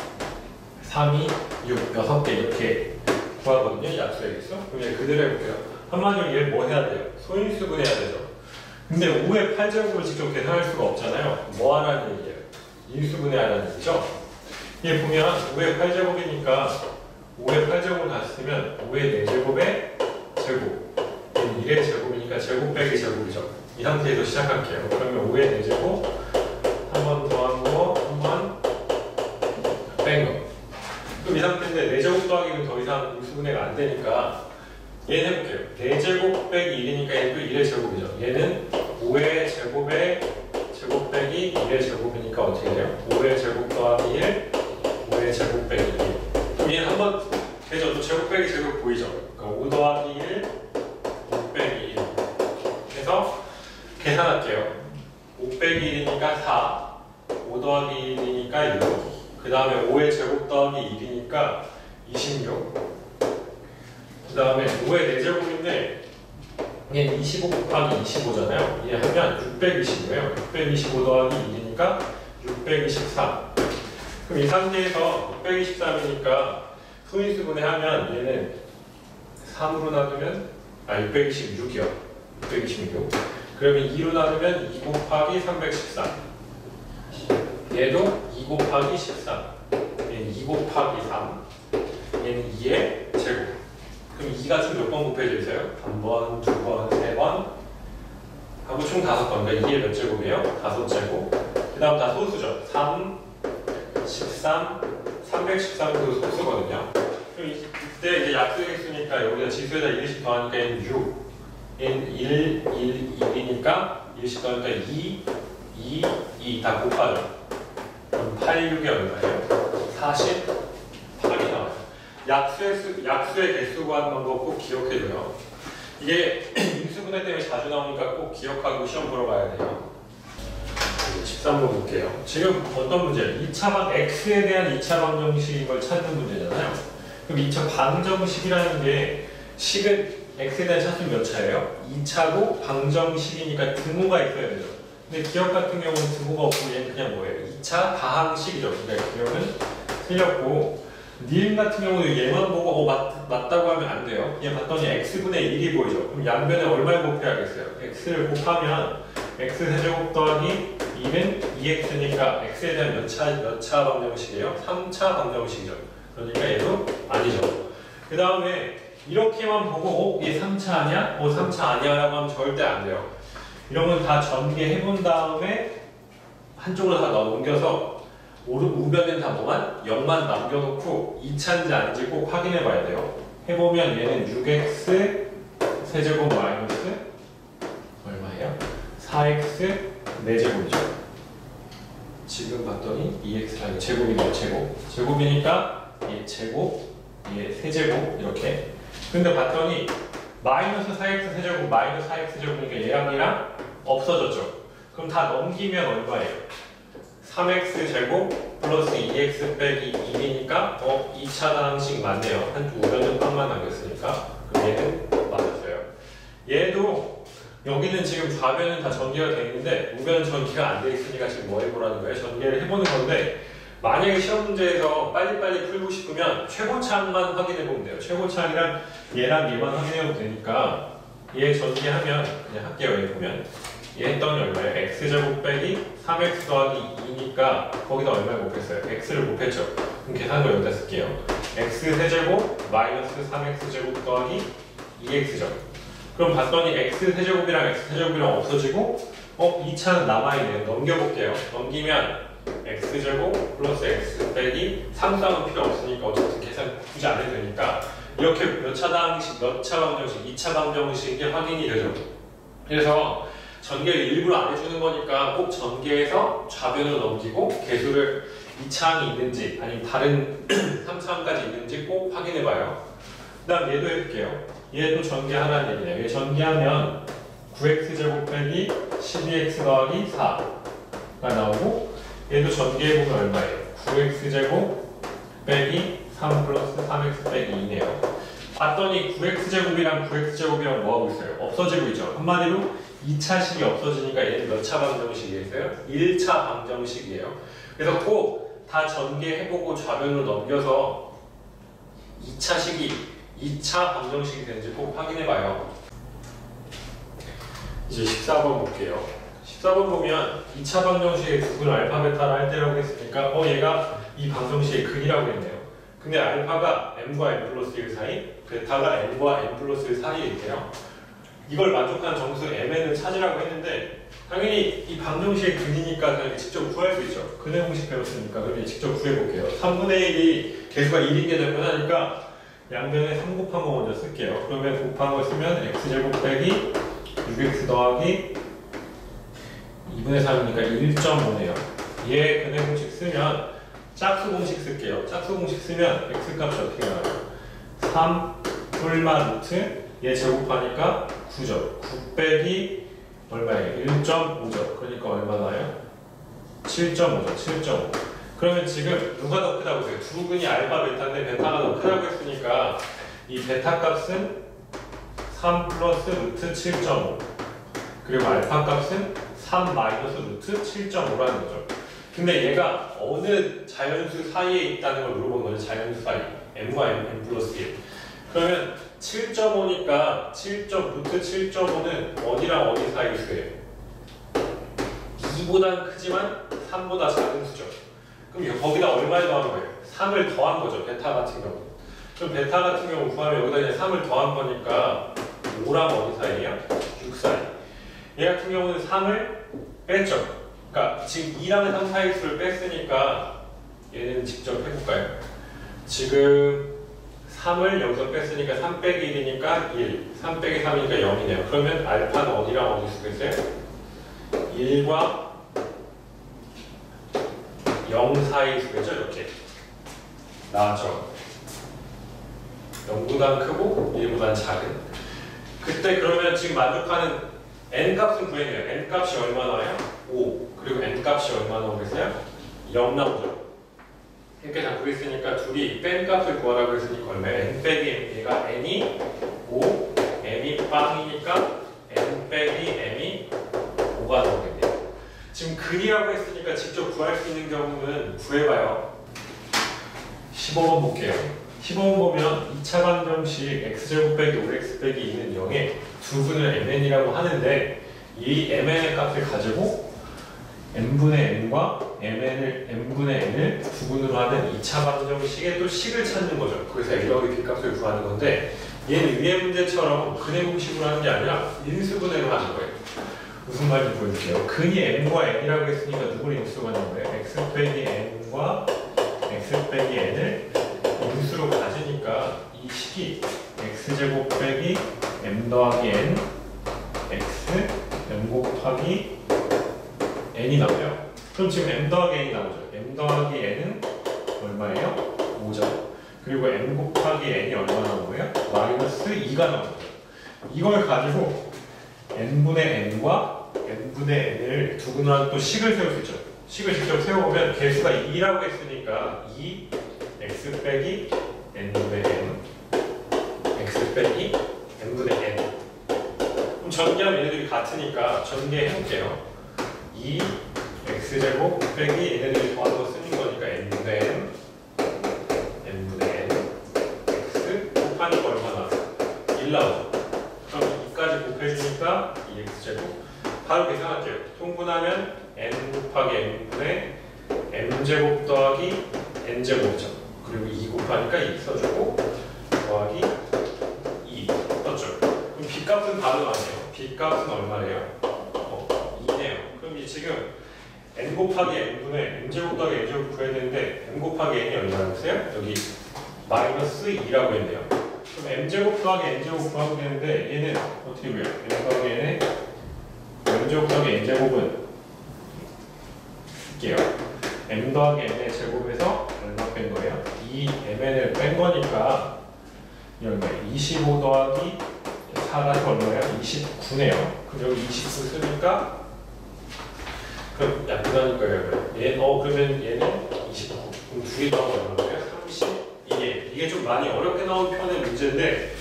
3, 2, 6, 6개 이렇게 구하거든요. 약수의 개수. 그럼 얘 그대로 해볼게요. 한마디로 얘 뭐 해야 돼요? 소인수분해야 되죠. 근데 5의 8제곱을 직접 계산할 수가 없잖아요. 뭐 하라는 얘기예요? 인수분해하라는 얘기죠. 얘 보면 5의 8제곱이니까 5의 8제곱을 다 쓰면 5의 4제곱의 제곱 얘는 1의 제곱이니까 제곱 빼기 제곱이죠. 이 상태에서 시작할게요. 그러면 5의 4제곱 한 번 더한 거, 한 번 뺀 거. 그럼 이 상태인데 4제곱 더하기는 더 이상 인수분해가 안 되니까 얘는 해볼게요. 4제곱 빼기 1이니까 얘는 또 1의 제곱이죠. 얘는 5의 제곱의 제곱 빼기 1의 제곱이니까 어떻게 돼요? 5의 제곱 더하기 1, 5의 제곱 빼기 1. 그럼 얘는 한번 되죠? 또 제곱 빼기 제곱 보이죠? 그러니까 5 더하기 1, 5 빼기 1. 그래서 계산할게요. 5 빼기 1이니까 4, 5 더하기 1이니까 6. 그 다음에 5의 제곱 더하기 1이니까 26. 그 다음에 5의 4제곱인데 얘 25 곱하기 25잖아요. 얘 하면 625예요. 625 더하기 1이니까 623. 그럼 이 상태에서 623이니까 소인수분해 하면 얘는 3으로 나누면 626이요. 626. 그러면 2로 나누면 2 곱하기 313. 얘도 2 곱하기 13. 얘는 2 곱하기 3. 얘는 2의 제곱. 그럼 2가 총 몇 번 곱해져 있어요? 한 번, 두 번, 세 번 하고 총 5번. 그러니까 2의 몇 제곱이에요? 5제곱. 그 다음 다 소수죠. 3, 13, 313도 소수거든요. 그럼 이때 이제 약수의 개수니까 여기다 지수에다 1씩 더하니까 얘는 6. 얘는 1, 1, 1이니까 1씩 더하니까 2, 2, 2 다 곱하죠. 그럼 8, 6이 얼마예요? 48이 나와요. 약수의 개수 구하는 방법 꼭 기억해줘요. 이게 인수분해 때문에 자주 나오니까 꼭 기억하고 시험 보러 가야 돼요. 13번 볼게요. 지금 어떤 문제예요? 2차 x에 대한 2차 방정식인 걸 찾는 문제잖아요. 그럼 2차 방정식이라는 게 식은 x에 대한 차수는 몇 차예요? 2차고 방정식이니까 등호가 있어야 되죠. 근데 기억 같은 경우는 등호가 없고 얘는 그냥 뭐예요? 2차 다항식이죠. 그러니까 기억은 틀렸고 니은 같은 경우는 얘만 보고 맞다고 하면 안 돼요. 얘 봤더니 x분의 1이 보이죠. 그럼 양변에 얼마를 곱해야겠어요? x를 곱하면 x세제곱 더하기 2는 2x니까 x에 대한 몇 차 방정식이에요? 3차 방정식이죠. 그러니까 얘도 아니죠. 그 다음에 이렇게만 보고 얘 3차 아니야? 3차 아니야? 라고 하면 절대 안 돼요. 이런 건 다 전개해본 다음에 한쪽으로 다 넘겨서 우변은 다 뭐만? 0만 남겨놓고 2차인지 아닌지 꼭 확인해 봐야 돼요. 해보면 얘는 6x 세제곱 마이너스 얼마예요? 4x 4제곱이죠. 지금 봤더니 2x가 제곱이네요. 제곱이니까 얘 제곱, 얘 세제곱 이렇게. 근데 봤더니 마이너스 4x 세제곱 마이너스 4x 세제곱이니까 얘랑 얘랑 없어졌죠. 그럼 다 넘기면 얼마예요? 3x 제곱 플러스 2x 빼기 1이니까 2차 다항식 맞네요. 한쪽 우변은 빵만 남겼으니까. 그럼 얘는 맞았어요. 얘도 여기는 지금 좌변은 다 전개가 되어 있는데 우변은 전개가 안 되어 있으니까 지금 뭐 해보라는 거예요? 전개를 해보는 건데 만약에 시험 문제에서 빨리빨리 풀고 싶으면 최고차항만 확인해 보면 돼요. 최고차항이랑 얘랑 얘만 확인해보면 되니까 얘 전개하면 그냥 할게요. 얘 보면 얘 했더니 얼마예요? x제곱 빼기 3x 더하기 2니까 거기다 얼마를 곱했어요? x를 곱했죠. 그럼 계산을 여기다 쓸게요. x 세제곱 마이너스 3x 제곱 더하기 2x죠. 그럼 봤더니 x 세제곱이랑 x 세제곱이랑 없어지고 2차는 남아있네요. 넘겨볼게요. 넘기면 x제곱 플러스 x 빼기 3쌍은 필요 없으니까 어쨌든 계산 굳이 안 해도 되니까 이렇게 몇 차 방정식, 2차 방정식이 확인이 되죠. 그래서 전개를 일부러 안 해주는 거니까 꼭 전개해서 좌변으로 넘기고 개수를 2차항이 있는지 아니면 다른 3차항까지 있는지 꼭 확인해봐요. 그 다음 얘도 해볼게요. 얘도 전개하라는 얘기네요. 얘 전개하면 9x제곱 빼기 12x 더하기 4가 나오고 얘도 전개해보면 얼마예요? 9x제곱 빼기 3 플러스 3x 빼기 2네요. 봤더니 9x제곱이랑 9x제곱이랑 뭐하고 있어요? 없어지고 있죠. 한마디로 2차식이 없어지니까 얘는 몇 차 방정식이겠어요? 1차 방정식이에요. 그래서 꼭 다 전개해보고 좌변으로 넘겨서 2차식이 2차 방정식이 되는지 꼭 확인해봐요. 이제 14번 볼게요. 14번 보면 2차 방정식의 두분 알파 베타를 할 때라고 했으니까 얘가 이 방정식의 근이라고 했네요. 근데 알파가 m과 m 플러스 1 사이, 베타가 m과 m 플러스 1 사이에 있대요. 이걸 만족하는 정수 mn을 찾으라고 했는데 당연히 이 방정식의 근이니까 그냥 직접 구할 수 있죠. 근의 공식 배웠으니까 그럼 직접 구해볼게요. 3분의 1이 개수가 1인 게 더 편하니까 양변에 3 곱한 거 먼저 쓸게요. 그러면 곱한 거 쓰면 x제곱 빼기 6x 더하기 2분의 3이니까 1.5네요. 얘 근의 공식 쓰면 짝수 공식 쓸게요. 짝수 공식 쓰면 x값이 어떻게 나와요? 3 뿔마 루트 얘 제곱하니까 9죠. 9 빼기 얼마예요? 1.5죠. 그러니까 얼마 나요? 7.5죠. 7.5. 그러면 지금 누가 더 크다고 보세요? 두 근이 알파 베타인데 베타가 더 크다고 했으니까 이 베타 값은 3 플러스 루트 7.5 그리고 알파 값은 3 마이너스 루트 7.5라는 거죠. 근데 얘가 어느 자연수 사이에 있다는 걸 물어본 거죠. 자연수 사이 m과 m 플러스 1 그러면 7.5니까 루트 7.5는 어디랑 어디 사이 수예요? 2보단 크지만 3보다 작은 수죠. 그럼 거기다 얼마를 더한 거예요? 3을 더한 거죠. 베타 같은 경우. 그럼 베타 같은 경우 구하면 여기다 그냥 3을 더한 거니까 5랑 어디 사이예요? 6 사이. 얘 같은 경우는 3을 뺐죠. 그러니까 지금 2랑 3 사이 수를 뺐으니까 얘는 직접 해볼까요? 지금 3을 여기서 뺐으니까 3 빼기 1이니까 1, 3 빼기 3이니까 0이네요. 그러면 알파는 어디랑 어디 쓰겠어요? 1과 0 사이 수겠죠? 이렇게 나왔죠. 0보단 크고 1보단 작은. 그때 그러면 지금 만족하는 n 값은 구해내요. n 값이 얼마 나와요? 5. 그리고 n 값이 얼마 나오겠어요? 0 나오죠. 이렇게 다 구했으니까 둘이 뺀 값을 구하라고 했으니까 얼마예요? n 빼기 얘가 n이 5, m이 빵이니까 n 빼기 m이 5가 나오겠네요. 근이라고 했으니까 직접 구할 수 있는 경우는 구해봐요. 15번 볼게요. 15번 보면 2차 방정식 x제곱 빼기 5x 빼기 2는 0에 두분을 mn이라고 하는데 이 mn의 값을 가지고 n분의 n과 m분의 n을 두분으로 하는 2차 방정식의 또 식을 찾는 거죠. 그래서 A하고 B 값을 구하는 건데 얘는 위의 문제처럼 근의 공식으로 하는 게 아니라 인수분해로 하는 거예요. 무슨 말인지 보여줄게요. 근이 m과 n이라고 했으니까 누구를 인수로 하는 거예요? x 빼기 n과 x 빼기 n을 인수로 가지니까 이 식이 x제곱 빼기 m 더하기 n x m 곱하기 n이 나와요. 그럼 지금 m 더하기 n이 나오죠. m 더하기 n은 얼마예요? 5죠. 그리고 m 곱하기 n이 얼마 나온 거예요? 마이너스 2가 나온 거예요. 이걸 가지고 n분의 n과 n분의 n을 두분한 또 식을 세울 수 있죠. 식을 직접 세워보면 개수가 2라고 했으니까 2 x 빼기 n분의 n x 빼기 n분의 n. 그럼 전개하면 얘네들이 같으니까 전개해볼게요. 2 x제곱 빼기 얘네들이 더한 거 쓰는 거니까 n분의 n n분의 n x 곱하니까 얼마나? 1 나오죠. 그럼 2까지 곱해주니까 2x제곱 바로 계산할게요. 통분하면 n 곱하기 n분의 m제곱 더하기 n제곱이죠. 그리고 2 곱하니까 2 써주고 더하기 2 썼죠. 그럼 b값은 바로 나와요. b값은 얼마래요? 2네요. 그럼 이 지금 n 곱하기 n분의 m제곱 더하기 n제곱 구해야 되는데 m 곱하기 n이 얼마라고 했어요? 여기 마이너스 2라고 했네요. 그럼 m제곱 더하기 n제곱 구하면 되는데 얘는 어떻게 보여요? m 더하기 n의 m제곱 더하기 n제곱은 쓸게요. m 더하기 n의 제곱에서 얼마 뺀 거예요? 2mn을 뺀 거니까 여기 25 더하기 4가 얼마예요? 29네요. 그럼 여기 29 쓰니까 그럼 약분하니까요. 그러면 얘는 29. 그럼 두 개 더하면 얼마예요? 32. 이게 좀 많이 어렵게 나온 편의 문제인데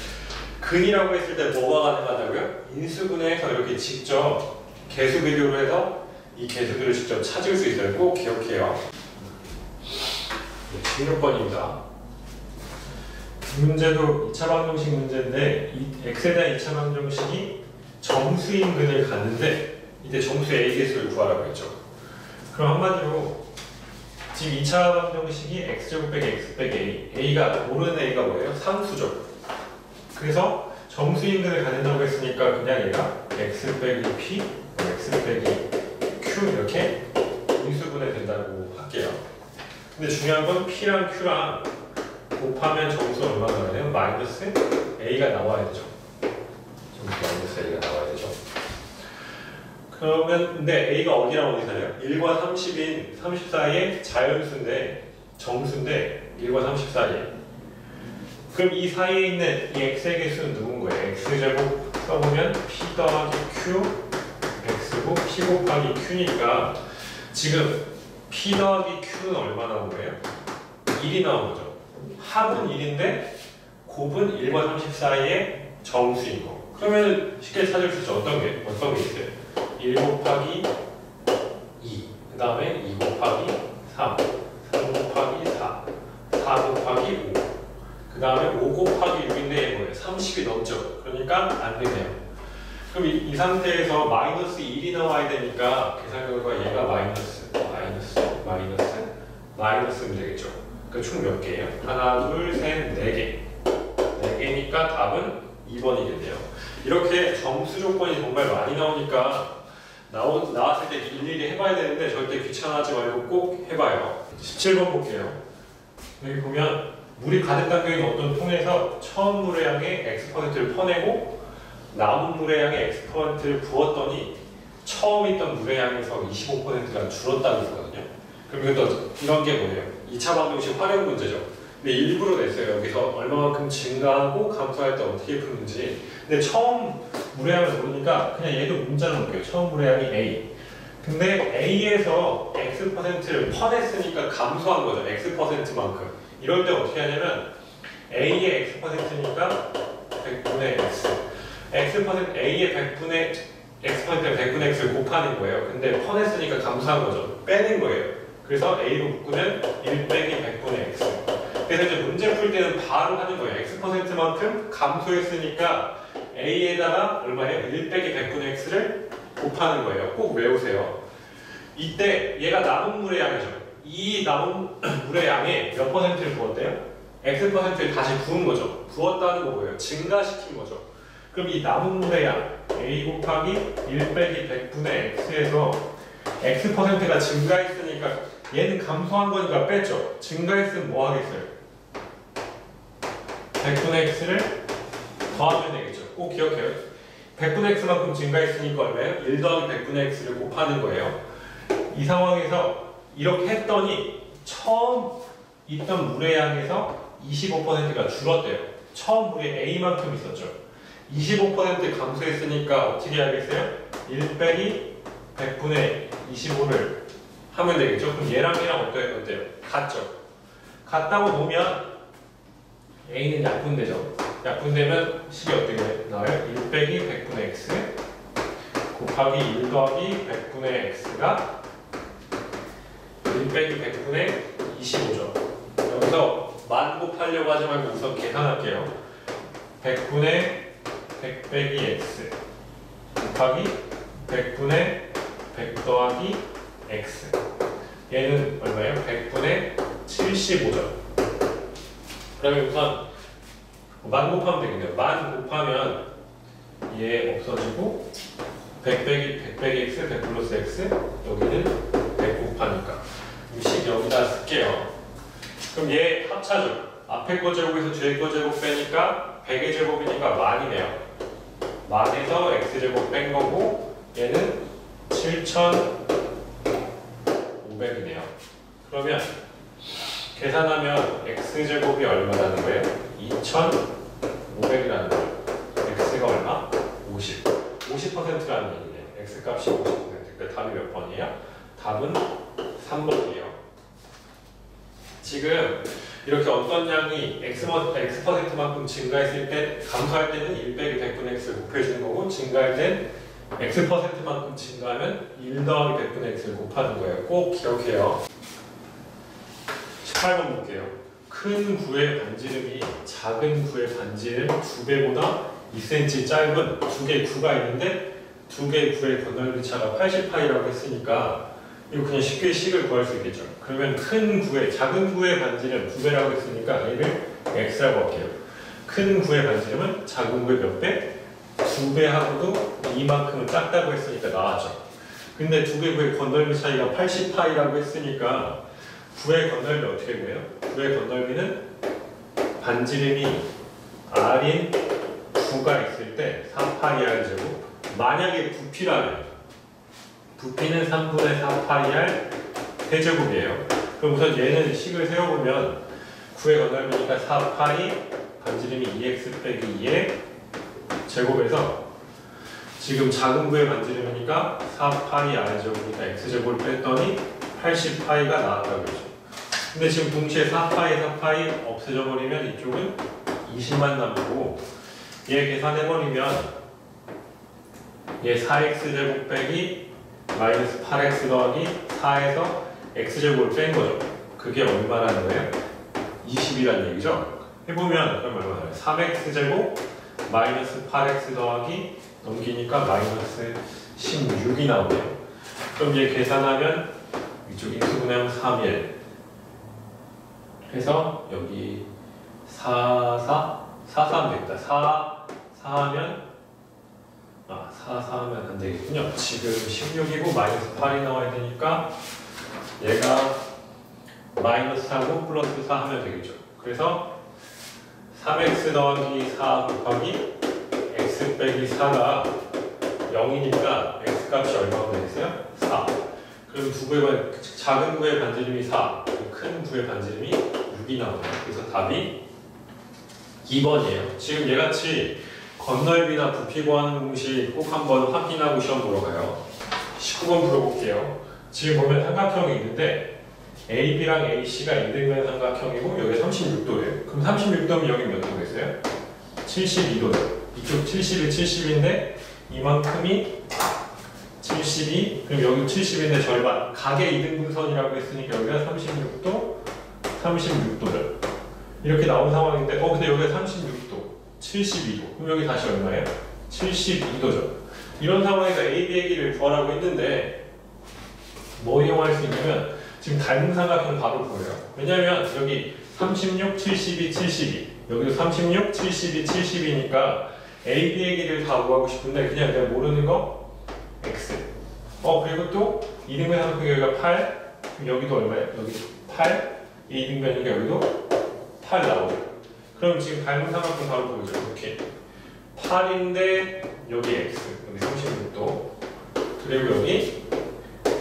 근이라고 했을 때 뭐가 가능하다고요? 인수분해해서 이렇게 직접 개수 비교로 해서 이 개수들을 직접 찾을 수 있어요. 꼭 기억해요. 16번입니다. 이 문제도 2차 방정식 문제인데 이 x에 대한 2차 방정식이 정수인 근을 갖는데 이때 정수 A 개수를 구하라고 했죠. 그럼 한마디로 지금 2차 방정식이 x제곱 빼기 x 빼기 a a가 모르는 a가 뭐예요? 상수죠. 그래서 정수인근을 갖는다고 했으니까 그냥 얘가 x 빼기 p x 빼기 q 이렇게 인수분해 된다고 할게요. 근데 중요한 건 p랑 q랑 곱하면 점수 얼마나 나와요? 마이너스 a가 나와야 되죠. 점수 마이너스 a가 나와야 되죠. 그러면 근데 a가 어디랑 어디 살아요? 1과 30인 30 사이에 자연수인데 정수인데 1과 30 사이에. 그럼 이 사이에 있는 이 x의 개수는 누군 거예요? x제곱 써보면 p 더하기 q x고 p 곱하기 q니까 지금 p 더하기 q는 얼마 나온 거예요? 1이 나온 거죠. 합은 1인데 곱은 1과 30 사이에 정수인 거. 그러면 쉽게 찾을 수 있죠. 어떤 게 있어요? 1 곱하기 2, 그 다음에 2 곱하기 3, 3 곱하기 4, 4 곱하기 5, 그 다음에 5 곱하기 6인데 얘 뭐예요? 30이 넘죠. 그러니까 안 되네요. 그럼 이 상태에서 마이너스 1이 나와야 되니까 계산 결과 얘가 마이너스면 되겠죠. 그러니까 총 몇 개예요? 하나, 둘, 셋, 4개. 4개니까 답은 2번이겠네요. 이렇게 점수 조건이 정말 많이 나오니까 나왔을 때 일일이 해봐야 되는데 절대 귀찮아하지 말고 꼭 해봐요. 17번 볼게요. 여기 보면 물이 가득 담겨있는 어떤 통에서 처음 물의 양의 X%를 퍼내고 남은 물의 양의 X%를 부었더니 처음 있던 물의 양에서 25%가 줄었다고 했거든요. 그럼 이것도 이런 게 뭐예요? 2차 방정식 활용 문제죠. 근데 일부러 냈어요. 여기서 얼마만큼 증가하고 감소할 때 어떻게 푸는지. 근데 처음 물의 양을 모르니까 그냥 얘도 문자로 놓을게요. 처음 물의 양이 A. 근데 A에서 X%를 퍼냈으니까 감소한 거죠. X%만큼. 이럴 때 어떻게 하냐면 A의 X%니까 100분의 X. A의 100분의 x번째 100분의 x를 곱하는 거예요. 근데 퍼냈으니까 감소한 거죠. 빼는 거예요. 그래서 a로 묶으면 1 빼기 100분의 x. 그래서 이제 문제 풀 때는 바로 하는 거예요. x%만큼 감소했으니까 a에다가 얼마예요? 1 빼기 100분의 x를 곱하는 거예요. 꼭 외우세요. 이때 얘가 남은 물의 양이죠. 이 남은 물의 양에 몇 퍼센트를 부었대요? x%를 다시 부은 거죠. 부었다는 거 뭐예요? 증가시킨 거죠. 그럼 이 남은 물의 양 a 곱하기 1 빼기 100분의 x에서 x%가 증가했으니까 얘는 감소한 거니까 뺐죠. 증가했으면 뭐 하겠어요? 100분의 x를 더하면 되겠죠. 꼭 기억해요. 100분의 x만큼 증가했으니까 얼마예요? 1 더하기 100분의 x를 곱하는 거예요. 이 상황에서 이렇게 했더니 처음 있던 물의 양에서 25%가 줄었대요. 처음 물이 a만큼 있었죠. 25% 감소했으니까 어떻게 하겠어요? 1 빼기 100분의 25를 하면 되겠죠. 그럼 얘랑 어때요? 같죠. 같다고 보면 a는 약분되죠. 약분되면 식이 어떻게 나와요? 1 빼기 100분의 x 곱하기 1 더하기 100분의 x가 1 빼기 100분의 25죠. 여기서 만 곱하려고 하지 말고 우선 계산할게요. 100분의 100 빼기 x 곱하기 100분의 100 더하기 x. 얘는 얼마예요? 100분의 75죠. 그러면 우선 만 곱하면 되겠네요. 만 곱하면 얘 없어지고 100 빼기 x, 100 플러스 x, 여기는 100 곱하니까 이 식 여기다 쓸게요. 그럼 얘 합차죠. 앞에 거 제곱에서 뒤에 거 제곱 빼니까 100의 제곱이니까 만이네요. 만에서 x제곱 뺀 거고 얘는 7,500이네요. 그러면 계산하면 x제곱이 얼마라는 거예요? 2,500이라는 거예요. x가 얼마? 50. 50%라는 얘기네요. x값이 50%. 그러니까 답이 몇 번이에요? 답은 3번이에요. 지금 이렇게 어떤 양이 x%만큼 증가했을 때 감소할 때는 1 빼기 100분의 x를 곱해주는 거고 증가할 땐 x%만큼 증가하면 1 더하기 100분의 x를 곱하는 거예요. 꼭 기억해요. 18번 볼게요. 큰 구의 반지름이 작은 구의 반지름 2배보다 2cm 짧은 두 개의 구가 있는데 두 개의 구의 건널비 차가 80파이라고 했으니까 이거 그냥 쉽게 식을 구할 수 있겠죠. 그러면 작은 구의 반지름 2배라고 했으니까 얘를 x라고 할게요. 큰 구의 반지름은 작은 구의 몇 배? 2배하고도 이만큼은 작다고 했으니까 나왔죠. 근데 두 개의 구의 건널비 차이가 80파이라고 했으니까 구의 건널비 어떻게 구해요? 구의 건널비는 반지름이 r인 9가 있을 때 3파이 r 제곱. 만약에 부피는 3분의 4파이 r 세제곱이에요. 그럼 우선 얘는 식을 세워보면 9의 건널비니까 4파이 반지름이 2x 빼기 2의 제곱에서 지금 작은 구의 반지름이니까 4파이 r 제곱이니까 x제곱을 뺐더니 80파이가 나왔다고 했죠. 근데 지금 동시에 4파이 없어져 버리면 이쪽은 20만 남고 얘 계산해버리면 얘 4x제곱 빼기 마이너스 8x 더하기 4에서 x제곱을 뺀 거죠. 그게 얼마라는 거예요? 20이라는 얘기죠. 해보면 그럼 얼마나요? 3x제곱 마이너스 8x 더하기 넘기니까 마이너스 16이 나오네요. 그럼 얘 계산하면 이쪽 인수분해하면 3일 해서 여기 4 하면 되겠다. 4 하면 안 되겠군요. 지금 16이고 마이너스 8이 나와야 되니까 얘가 마이너스하고 플러스 4 하면 되겠죠. 그래서 3x 더하기 4 곱하기 x 빼기 4가 0이니까 x 값이 얼마가 되겠어요? 4. 그럼 작은 구의 반지름이 4, 큰 구의 반지름이 6이 나오네요. 그래서 답이 2번이에요. 지금 얘같이 건널비나 부피 구하는 공식 꼭 한번 확인하고 시험 보러 가요. 19번 풀어볼게요. 지금 보면 삼각형이 있는데 AB랑 AC가 인등변 삼각형이고 여기 36도예요. 그럼 36도면 여기 몇 도겠어요? 72도예요. 이쪽 70이 70인데 이만큼이 72, 그럼 여기 70인데 절반. 각의 이등분선이라고 했으니까 여기가 36도, 36도죠. 이렇게 나온 상황인데, 근데 여기가 36도, 72도. 그럼 여기 다시 얼마예요? 72도죠. 이런 상황에서 AB의 길이를 구하라고 했는데, 뭐 이용할 수 있냐면, 지금 닮은 삼각형 바로 보여요. 왜냐면 여기 36, 72, 72. 여기도 36, 72, 72니까 AB의 길이를 다 구하고 싶은데, 그냥 내가 모르는 거, X. 그리고 또 이등변 삼각형 여기가 8, 그럼 여기도 얼마예요? 여기 8, 이등변이니까 여기도 8 나오죠. 그럼 지금 닮은 삼각형 바로 보이죠? 이렇게 8인데 여기 X, 여기 36도, 그리고 여기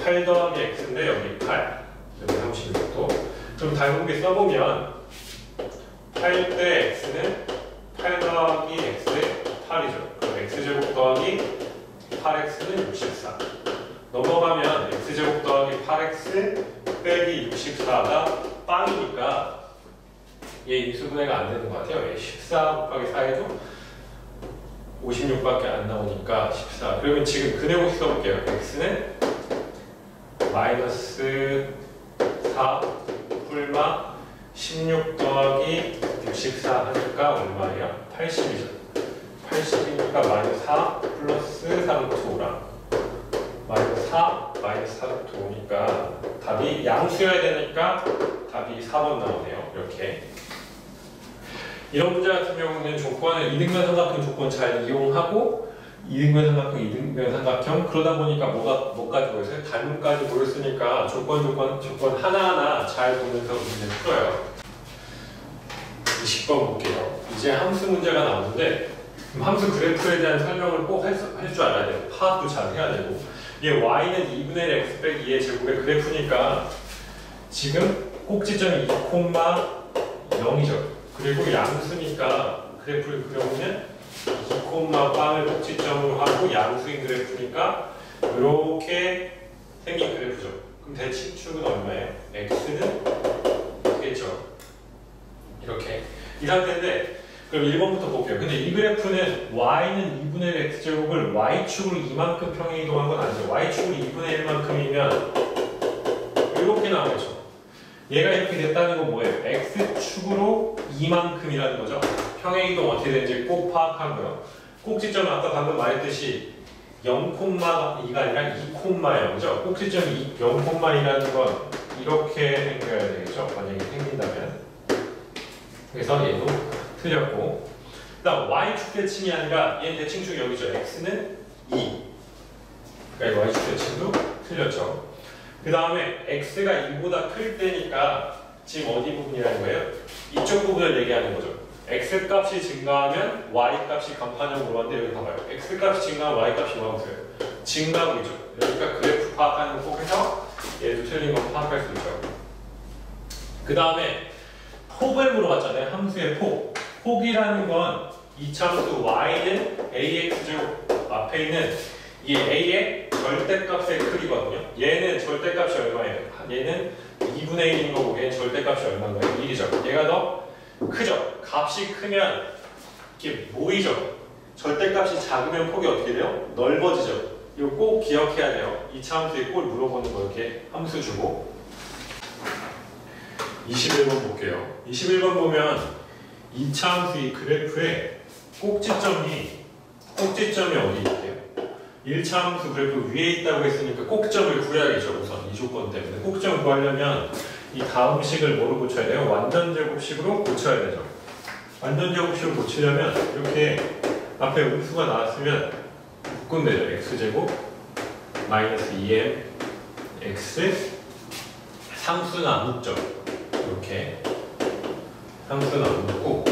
8 더하기 X인데 여기 8, 여기 36도. 그럼 닮은 게 써보면 8 대 X는 8 더하기 X의 8이죠. 그럼 X제곱 더하기 8X는 64. 넘어가면 X제곱 더하기 8X 빼기 64가 빵이니까 얘 인수분해가 안 되는 것 같아요. 14 곱하기 4에도 56밖에 안 나오니까 14. 그러면 지금 그대로 써볼게요. X는 마이너스 4 뿔마 16 더하기 64 하니까 얼마예요? 80이죠. 80이니까 마이너스 4 플러스 4루트 5랑 마이너스 4 마이너스 4루트 5니까 답이 양수여야 되니까 답이 4번 나오네요. 이렇게. 이런 문제 같은 경우는 조건을 이등변 삼각형 조건 잘 이용하고 이등변 삼각형, 이등변 삼각형 그러다 보니까 뭐까지 보였어요? 닮음까지 보였으니까 조건 하나하나 잘 보면서 문제를 풀어요. 20번 볼게요. 이제 함수 문제가 나오는데 함수 그래프에 대한 설명을 꼭 할 줄 알아야 돼요. 파악도 잘 해야 되고 이게 y는 2분의 1 x 빼기 2의 제곱의 그래프니까 지금 꼭지점이 2,0이죠. 그리고 양수니까 그래프를 그려보면 2,0을 꼭지점으로 하고 양수인 그래프니까 이렇게 생긴 그래프죠. 그럼 대칭축은 얼마예요? x는 되겠죠. 이렇게 이 상태인데 그럼 1번부터 볼게요. 근데 이 그래프는 y는 2분의 1 x제곱을 y축으로 이만큼 평행 이동한 건 아니죠. y축으로 2분의 1만큼이면 이렇게 나오죠. 얘가 이렇게 됐다는 건 뭐예요? x축으로 2만큼이라는 거죠. 평행 이동 어떻게 되는지 꼭 파악하고요. 꼭지점은 아까 방금 말했듯이 0,2가 아니라 2,0죠. 꼭지점이 0,2라는 건 이렇게 생겨야 되겠죠. 만약에 생긴다면. 그래서 얘도 틀렸고, 그 다음 y축 대칭이 아니라 얘 대칭축 여기죠. x는 2. 그러니까 y축 대칭도 틀렸죠. 그 다음에 x가 2보다 클 때니까 지금 어디 부분이라는 거예요? 이쪽 부분을 얘기하는 거죠. x 값이 증가하면 y 값이 간판형으로 왔는데 여기 봐봐요. x 값이 증가하면 y 값이 뭐하고 있어요? 증가하고 있죠. 그러니까 그래프 파악하는 거 꼭 해서 얘도 틀린 거 파악할 수 있죠. 그 다음에 폭을 물어봤잖아요. 함수의 폭. 폭이라는 건 이차함수 y는 ax제곱 앞에 있는 이 a의 절대값의 크기거든요. 얘는 절대값이 얼마예요? 얘는 2분의 1인 거고 얘는 절대값이 얼마인가요? 1이죠. 얘가 더 크죠. 값이 크면 이렇게 모이죠. 절대값이 작으면 폭이 어떻게 돼요? 넓어지죠. 이거 꼭 기억해야 돼요. 이차함수에 꼭 물어보는 거 이렇게 함수 주고 21번 볼게요. 21번 보면 2차 함수 이 그래프에 꼭지점이 어디 있대요? 1차 함수 그래프 위에 있다고 했으니까 꼭점을 구해야겠죠. 우선 이 조건 때문에 꼭점을 구하려면 이 다음 식을 뭐로 고쳐야 돼요? 완전제곱식으로 고쳐야 되죠. 완전제곱식으로 고치려면 이렇게 앞에 음수가 나왔으면 묶으면 되죠. x제곱 마이너스 2m x 상수는 안 묶죠. 이렇게 상수는 안 묶고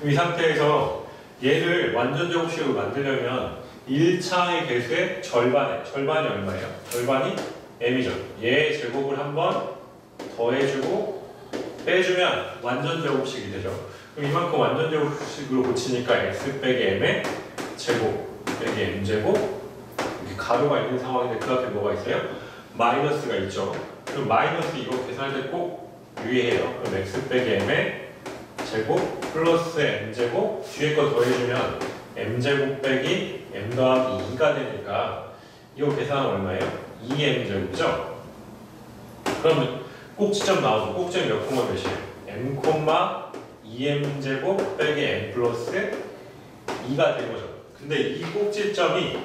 이 상태에서 얘를 완전제곱식으로 만들려면 1차의 개수의 절반이 얼마예요? 절반이 m이죠. 얘 제곱을 한번 더해주고 빼주면 완전제곱식이 되죠. 그럼 이만큼 완전제곱식으로 고치니까 x 빼기 m의 제곱 빼기 m제곱 이렇게 가로가 있는 상황인데 그 앞에 뭐가 있어요? 마이너스가 있죠. 그럼 마이너스 이거 계산할 때 꼭 유의해요. 그럼 x 빼기 m의 제곱 플러스 m제곱 뒤에 거 더해주면 m제곱 빼기 m 더하기 2가 되니까 이거 계산하면 얼마예요? 2m제곱이죠? 그러면 꼭지점 나오죠. 꼭지점 몇 콤마 몇이에요? m 콤마 2m제곱 빼기 m 플러스 2가 된 거죠. 근데 이 꼭지점이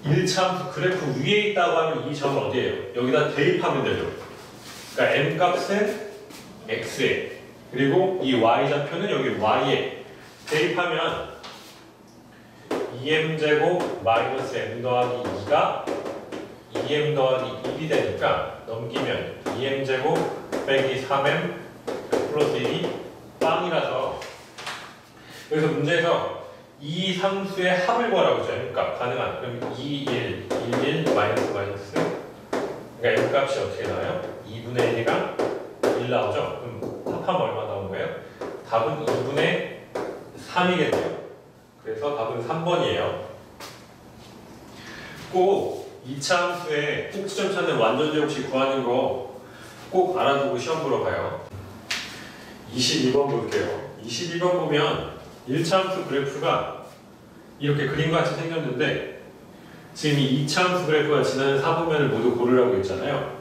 1차 그래프 위에 있다고 하면 이 점은 어디예요? 여기다 대입하면 되죠. 그러니까 m 값은 x에 그리고 이 y좌표는 여기 y에 대입하면 2m제곱 마이너스 m 더하기 2가 2m 더하기 1이 되니까 넘기면 2m제곱 빼기 3m 플러스 1이 빵이라서 여기서 문제에서 이 상수의 합을 구하라고 했죠. m값 가능한. 그럼 2, 1, 1, 1, 마이너스 마이너스 그러니까 m값이 어떻게 나와요? 2분의 1이랑 1 나오죠? 그럼 합하면 얼마 나온 거예요? 답은 2분의 3이겠네요. 그래서 답은 3번이에요. 꼭 2차 함수의 꼭지점 찾는 완전 제곱식 구하는 거 꼭 알아두고 시험 보러 가요. 22번 볼게요. 22번 보면 1차 함수 그래프가 이렇게 그림같이 생겼는데 지금 이 2차 함수 그래프가 지나는 사분면을 모두 고르라고 했잖아요.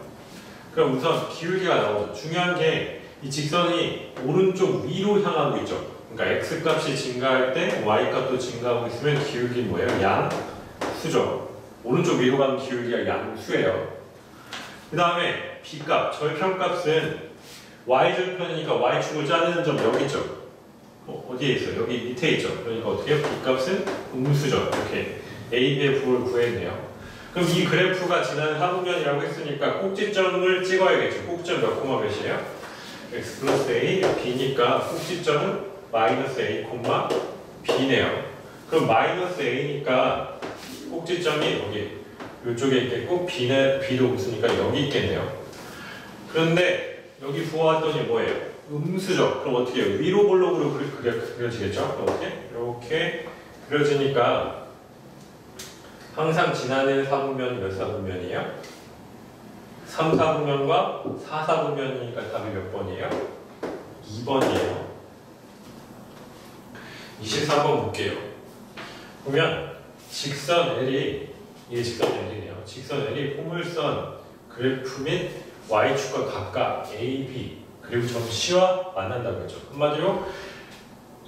그럼 우선 기울기가 나오죠. 중요한 게 이 직선이 오른쪽 위로 향하고 있죠. 그러니까 x값이 증가할 때 y값도 증가하고 있으면 기울기는 뭐예요? 양수죠. 오른쪽 위로 가는 기울기가 양수예요. 그 다음에 b값, 절편값은 y절편이니까 y축을 자르는 점 여기 있죠. 어디에 있어요? 여기 밑에 있죠. 그러니까 어떻게 해요? b값은 음수죠. 이렇게 a, b의 부호를 구했네요. 그럼 이 그래프가 지나는 사분면이라고 했으니까 꼭지점을 찍어야겠죠. 꼭지점 몇 콤마 몇이에요? x 플러스 a, b니까 꼭지점은 마이너스 a 콤마 b네요. 그럼 마이너스 a니까 꼭지점이 여기 이쪽에 있겠고 b도 음수니까 여기 있겠네요. 그런데 여기 부어왔더니 뭐예요? 음수죠. 그럼 어떻게 해요? 위로 볼록으로 그려지겠죠? 그럼 어떻게? 이렇게 그려지니까 항상 지나는 사분면이 몇 사분면이에요? 3, 4분면과 4, 4분면이니까 답이 몇 번이에요? 2번이에요. 23번 볼게요. 보면 직선 L이 이게 직선 L이네요. 직선 L이 포물선 그래프 및 Y축과 각각 A, B 그리고 점 C와 만난다고 했죠. 한마디로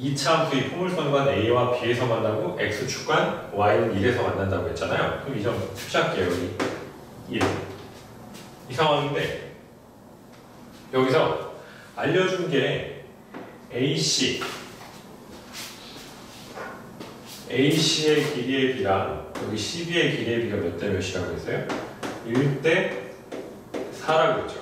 2차 함수의 포물선관 A와 B에서 만나고 X축간 Y는 1에서 만난다고 했잖아요. 그럼 이 점 표시할게요. 여기 1. 이 상황인데 여기서 알려준 게 AC의 길이의 B랑 여기 CB의 길이의 B가 몇 대 몇이라고 했어요? 1대 4라고 했죠.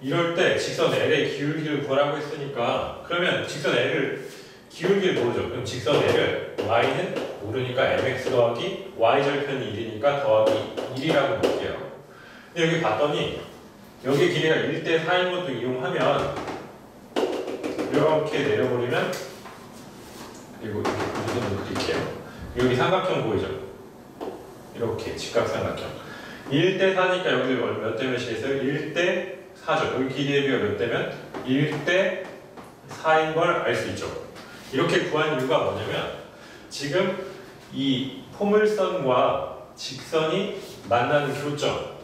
이럴 때 직선 L의 기울기를 구하라고 했으니까 그러면 직선 L을 기울기를 모르죠. 그럼 직선 L을 Y는 모르니까 mx 더하기 Y절편이 1이니까 더하기 1이라고 볼게요. 근데 여기 봤더니 여기 길이가 1대 4인 것도 이용하면 이렇게 내려버리면 그리고 이렇게 구조선을 그릴게요. 여기 삼각형 보이죠? 이렇게 직각삼각형 1대 4니까 여기 몇 대 몇이겠어요? 1대 4죠. 여기 길이의 비가 몇 대면 1대 4인 걸 알 수 있죠. 이렇게 구한 이유가 뭐냐면 지금 이 포물선과 직선이 만나는 교점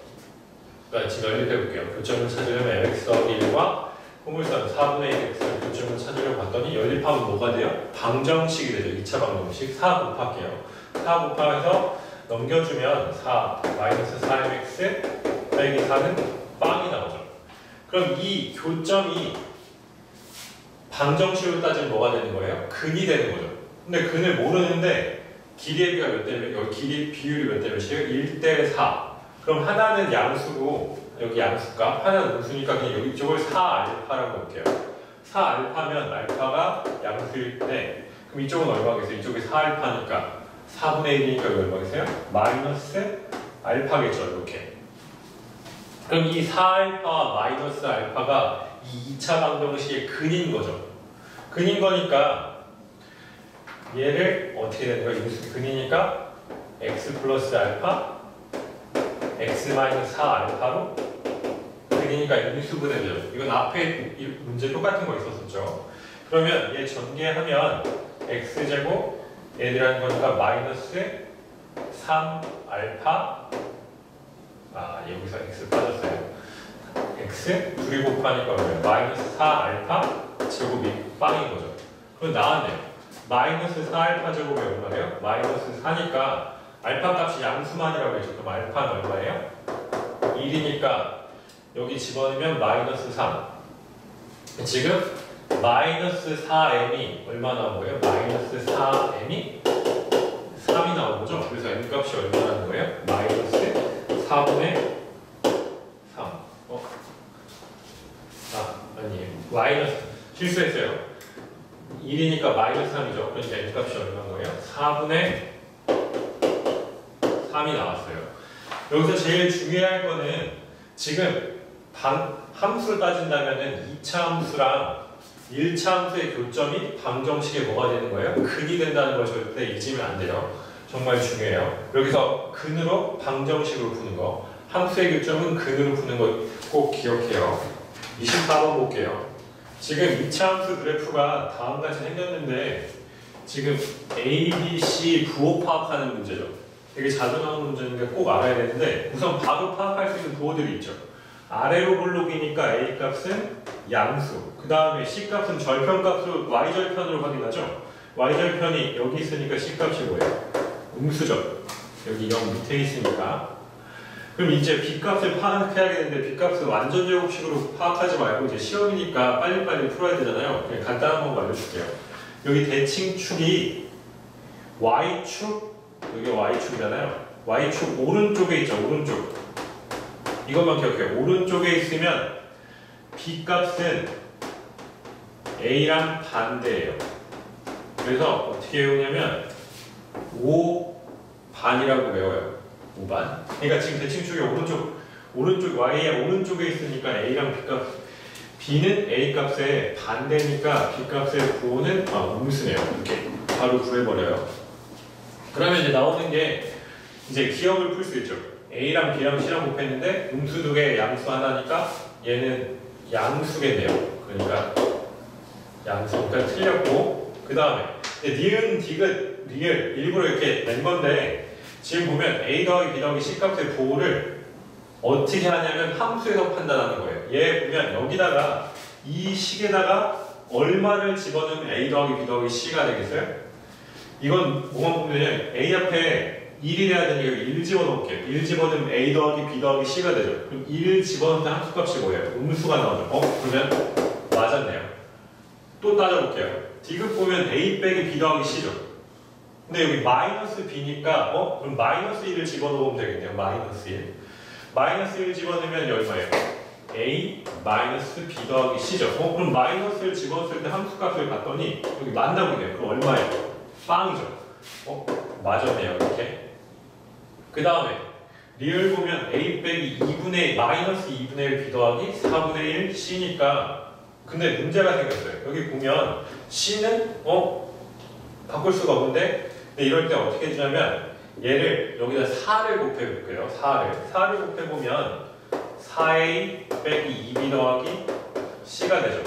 그러니까 지금 연립해볼게요. 교점을 찾으려면 mx 더하기 1과 포물선 4분의 1 x의 교점을 찾으려고 봤더니 연립하면 뭐가 돼요? 방정식이 되죠. 2차 방정식 4 곱할게요. 4 곱하면서 넘겨주면 4 마이너스 4mx 빼기 4는 빵이 나오죠. 그럼 이 교점이 방정식으로 따지면 뭐가 되는 거예요? 근이 되는 거죠. 근데 근을 모르는데 길이의 비가 몇 대 몇, 여기 길이 비율이 몇 대 몇이에요? 1대 4. 그럼 하나는 양수고 여기 양수값, 하나는 음수니까 그냥 여기 이쪽을 4알파라고 볼게요. 4알파면 알파가 양수일 때 그럼 이쪽은 얼마겠어요? 이쪽이 4알파니까 4분의 1이니까 여기 얼마겠어요? 마이너스 알파겠죠. 이렇게. 그럼 이 4알파와 마이너스 알파가 이 2차 방정식의 근인 거죠. 근인 거니까 얘를 어떻게 되는 거예요? 근이니까 x 플러스 알파 x 마이너스 4 알파로 근이니까 인수분해죠. 이건 앞에 문제 똑같은 거 있었었죠. 그러면 얘 전개하면 x제곱 n이라는 거니까 마이너스 3알파 여기서 x 빠졌어요. x 둘이 곱하니까 마이너스 4알파 제곱이 빵인 거죠. 그럼 나왔네요. 마이너스 4알파 제곱이 얼마예요? 마이너스 4니까 알파 값이 양수만이라고 했죠. 그럼 알파는 얼마예요? 1이니까 여기 집어넣으면 마이너스 3. 지금 마이너스 4m이 얼마 나온 거예요? 마이너스 4m이 3이 나온 거죠? 그래서 m 값이 얼마라는 거예요? 마이너스 4분의 3. 아니에요. 마이너스 실수했어요. 1이니까 마이너스 3이죠. 그러니까 m 값이 얼마인 거예요? 4분의 3이 나왔어요. 여기서 제일 중요할 거는 지금 함수를 따진다면은 2차 함수랑 1차 함수의 교점이 방정식에 뭐가 되는 거예요? 근이 된다는 걸 절대 잊으면 안 돼요. 정말 중요해요. 여기서 근으로 방정식으로 푸는 거, 함수의 교점은 근으로 푸는 거 꼭 기억해요. 24번 볼게요. 지금 2차 함수 그래프가 다음같이 생겼는데 지금 A, B, C 부호 파악하는 문제죠. 되게 자주 나오는 문제니까 꼭 알아야 되는데 우선 바로 파악할 수 있는 부호들이 있죠. 아래로 볼록이니까 A 값은 양수, 그 다음에 C 값은 절편값으로 Y절편으로 확인하죠. Y절편이 여기 있으니까 C 값이 뭐예요? 음수죠. 여기 0 밑에 있으니까. 그럼 이제 B 값을 파악해야겠는데 B 값을 완전 제곱식으로 파악하지 말고 이제 시험이니까 빨리빨리 풀어야 되잖아요. 그냥 간단한 방법 알려줄게요. 여기 대칭축이 Y축, 여기 Y축이잖아요. Y축 오른쪽에 있죠. 오른쪽. 이것만 기억해요. 오른쪽에 있으면 B 값은 A랑 반대예요. 그래서 어떻게 외우냐면 5반이라고 외워요. 5반. 그러니까 지금 대칭축이 오른쪽 Y의 오른쪽에 있으니까 A랑 B 값, B는 A 값의 반대니까 B 값의 부호는 음수네요. 이렇게 바로 구해버려요. 그러면 이제 나오는 게 이제 기억을 풀 수 있죠. A랑 B랑 C랑 곱했는데 음수 두 개, 양수 하나니까 얘는 양수겠네요. 그러니까 양수니까 틀렸고, 그 다음에 니은, 디귿, 리을 일부러 이렇게 낸 건데 지금 보면 A 더하기 B 더하기 C 값의 부호를 어떻게 하냐면 함수에서 판단하는 거예요. 얘 보면 여기다가 이 식에다가 얼마를 집어넣으면 A 더하기 B 더하기 C가 되겠어요? 이건 뭐만 보면 A 앞에 1이 돼야 되니까 1 집어넣을게요. 1 집어넣으면 A 더하기 B 더하기 C가 되죠. 그럼 1 집어넣을 때 함수값이 뭐예요? 음수가 나오죠. 그러면 맞았네요. 또 따져볼게요. 디귿 보면 A 빼기 B 더하기 C죠. 근데 여기 마이너스 B니까 그럼 마이너스 1을 집어넣으면 되겠네요. 마이너스 1. 마이너스 1 집어넣으면 얼마예요? A 마이너스 B 더하기 C죠. 그럼 마이너스를 집어넣었을 때 함수값을 봤더니 여기 맞나 보네요. 그럼 얼마예요? 빵이죠. 맞았네요. 이렇게. 그 다음에 리을 보면 A 빼기 2분의 마이너스 2분의 1 B 더하기 4분의 1 C니까 근데 문제가 생겼어요. 여기 보면 C는 바꿀 수가 없는데 이럴 때 어떻게 해주냐면 얘를 여기다 4를 곱해볼게요. 4를 곱해보면 4A 빼기 2B 더하기 C가 되죠.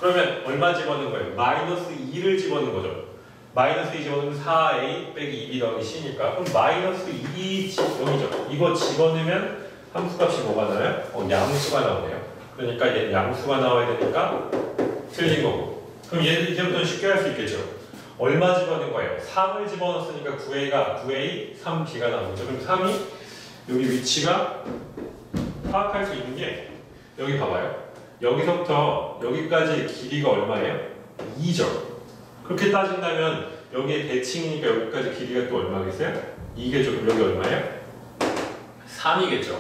그러면 얼마 집어넣은 거예요? 마이너스 2를 집어넣은 거죠. 마이너스 2 집어넣으면 4A 빼기 2B 더하기 C니까 그럼 마이너스 2 0이죠. 이거 집어넣으면 함수값이 뭐가 나와요? 양수가 나오네요. 그러니까 얘는 양수가 나와야 되니까 틀린 거고. 그럼 얘는 이제부터는 쉽게 할 수 있겠죠. 얼마 집어넣은 거예요? 3을 집어넣었으니까 9A, 3B가 나온 거죠. 그럼 3이 여기 위치가 파악할 수 있는 게 여기 봐봐요. 여기서부터 여기까지 길이가 얼마예요? 2죠. 그렇게 따진다면 여기에 대칭이니까 여기까지 길이가 또 얼마겠어요? 2겠죠. 그럼 여기 얼마예요? 3이겠죠.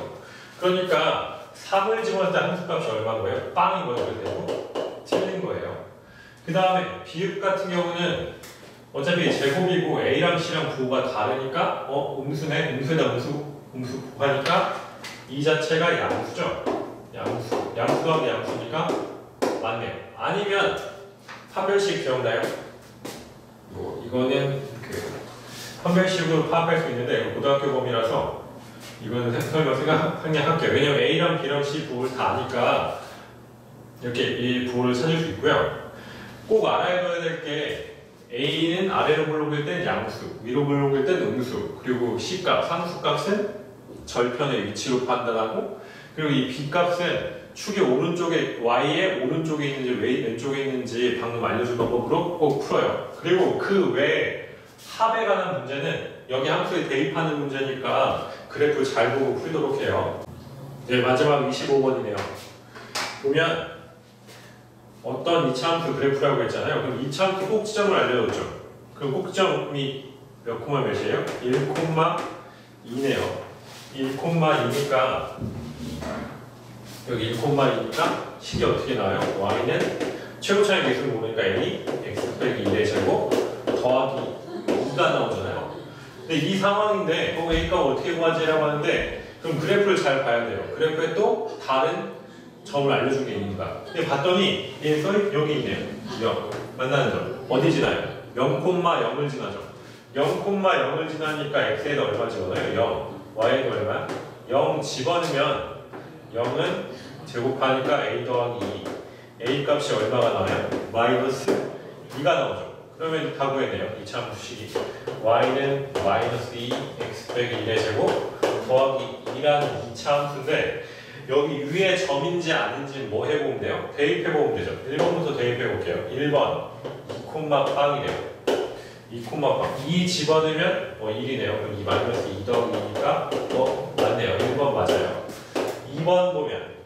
그러니까 3을 집어넣을 때 함수값이 얼마인 거예요? 빵인 거죠. 그래서 틀린 거예요. 그 다음에 비읍 같은 경우는 어차피 제곱이고 A랑 C랑 부호가 다르니까 음수네. 음수에다 음수 곱하니까 이 자체가 양수죠. 양수 더하기 양수니까 맞네요. 아니면 판별식 기억나요? 이거는 판별식으로 파악할 수 있는데 고등학교 범위라서 이거는 설명 그냥 할게요. 왜냐면 A랑 B랑 C 부호를 다 아니까 이렇게 이 부호를 찾을 수 있고요. 꼭 알아둬야 될 게 a는 아래로 블록일 땐 양수, 위로 블록일 땐 음수, 그리고 c값, 상수값은 절편의 위치로 판단하고, 그리고 이 b값은 축의 오른쪽에, y의 오른쪽에 있는지 왼쪽에 있는지 방금 알려준 방법으로 꼭 풀어요. 그리고 그 외에 합에 관한 문제는 여기 함수에 대입하는 문제니까 그래프 잘 보고 풀도록 해요. 네, 마지막 25번이네요. 보면 어떤 이차함수 그래프라고 했잖아요. 그럼 이차함수 꼭지점을 알려줬죠. 그럼 꼭지점이 몇 콤마 몇이에요? 1,2네요. 1,2니까 여기 1,2니까 식이 어떻게 나와요? y는 최고차의 개수를 모르니까 a, x 빼기 1의 제곱 더하기 2가 나오잖아요. 근데 이 상황인데 a 값 어떻게 구하지라고 하는데, 그럼 그래프를 잘 봐야 돼요. 그래프에 또 다른 점을 알려준 게 있는가. 근데 봤더니 얘는 여기 있네요. 0 만나는 점 어디 지나요? 0,0을 지나죠. 0,0을 지나니까 x에다 얼마 집어넣어요? 0. y에도 얼마야? 0 집어넣으면 0은 제곱하니까 a 더하기 2. a 값이 얼마가 나와요? 마이너스 2가 나오죠. 그러면 다 구해내요. 이차함수식이 y는 마이너스 2 x 빼기 1의 제곱 더하기 2라는 이차함수인데, 여기 위에 점인지 아닌지 뭐 해보면 돼요? 대입해보면 되죠. 1번부터 대입해볼게요. 1번 2,빵이래요. 2,빵 2 집어넣으면 1이네요. 그럼 2 마이너스 2 더하기 2니까 맞네요. 1번 맞아요. 2번 보면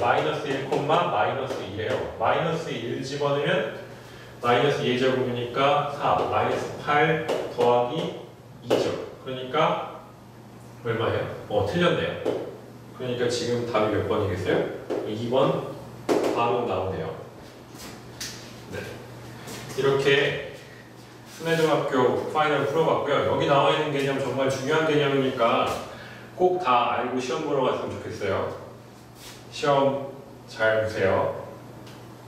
마이너스 1, 마이너스 2래요. 마이너스 1 집어넣으면 마이너스 2의 제곱이니까 4, 마이너스 8 더하기 2죠. 그러니까 얼마예요? 틀렸네요. 그러니까 지금 답이 몇 번이겠어요? 2번 바로 나오네요. 네. 이렇게 순회중학교 파이널 풀어봤고요. 여기 나와 있는 개념 정말 중요한 개념이니까 꼭 다 알고 시험 보러 갔으면 좋겠어요. 시험 잘 보세요.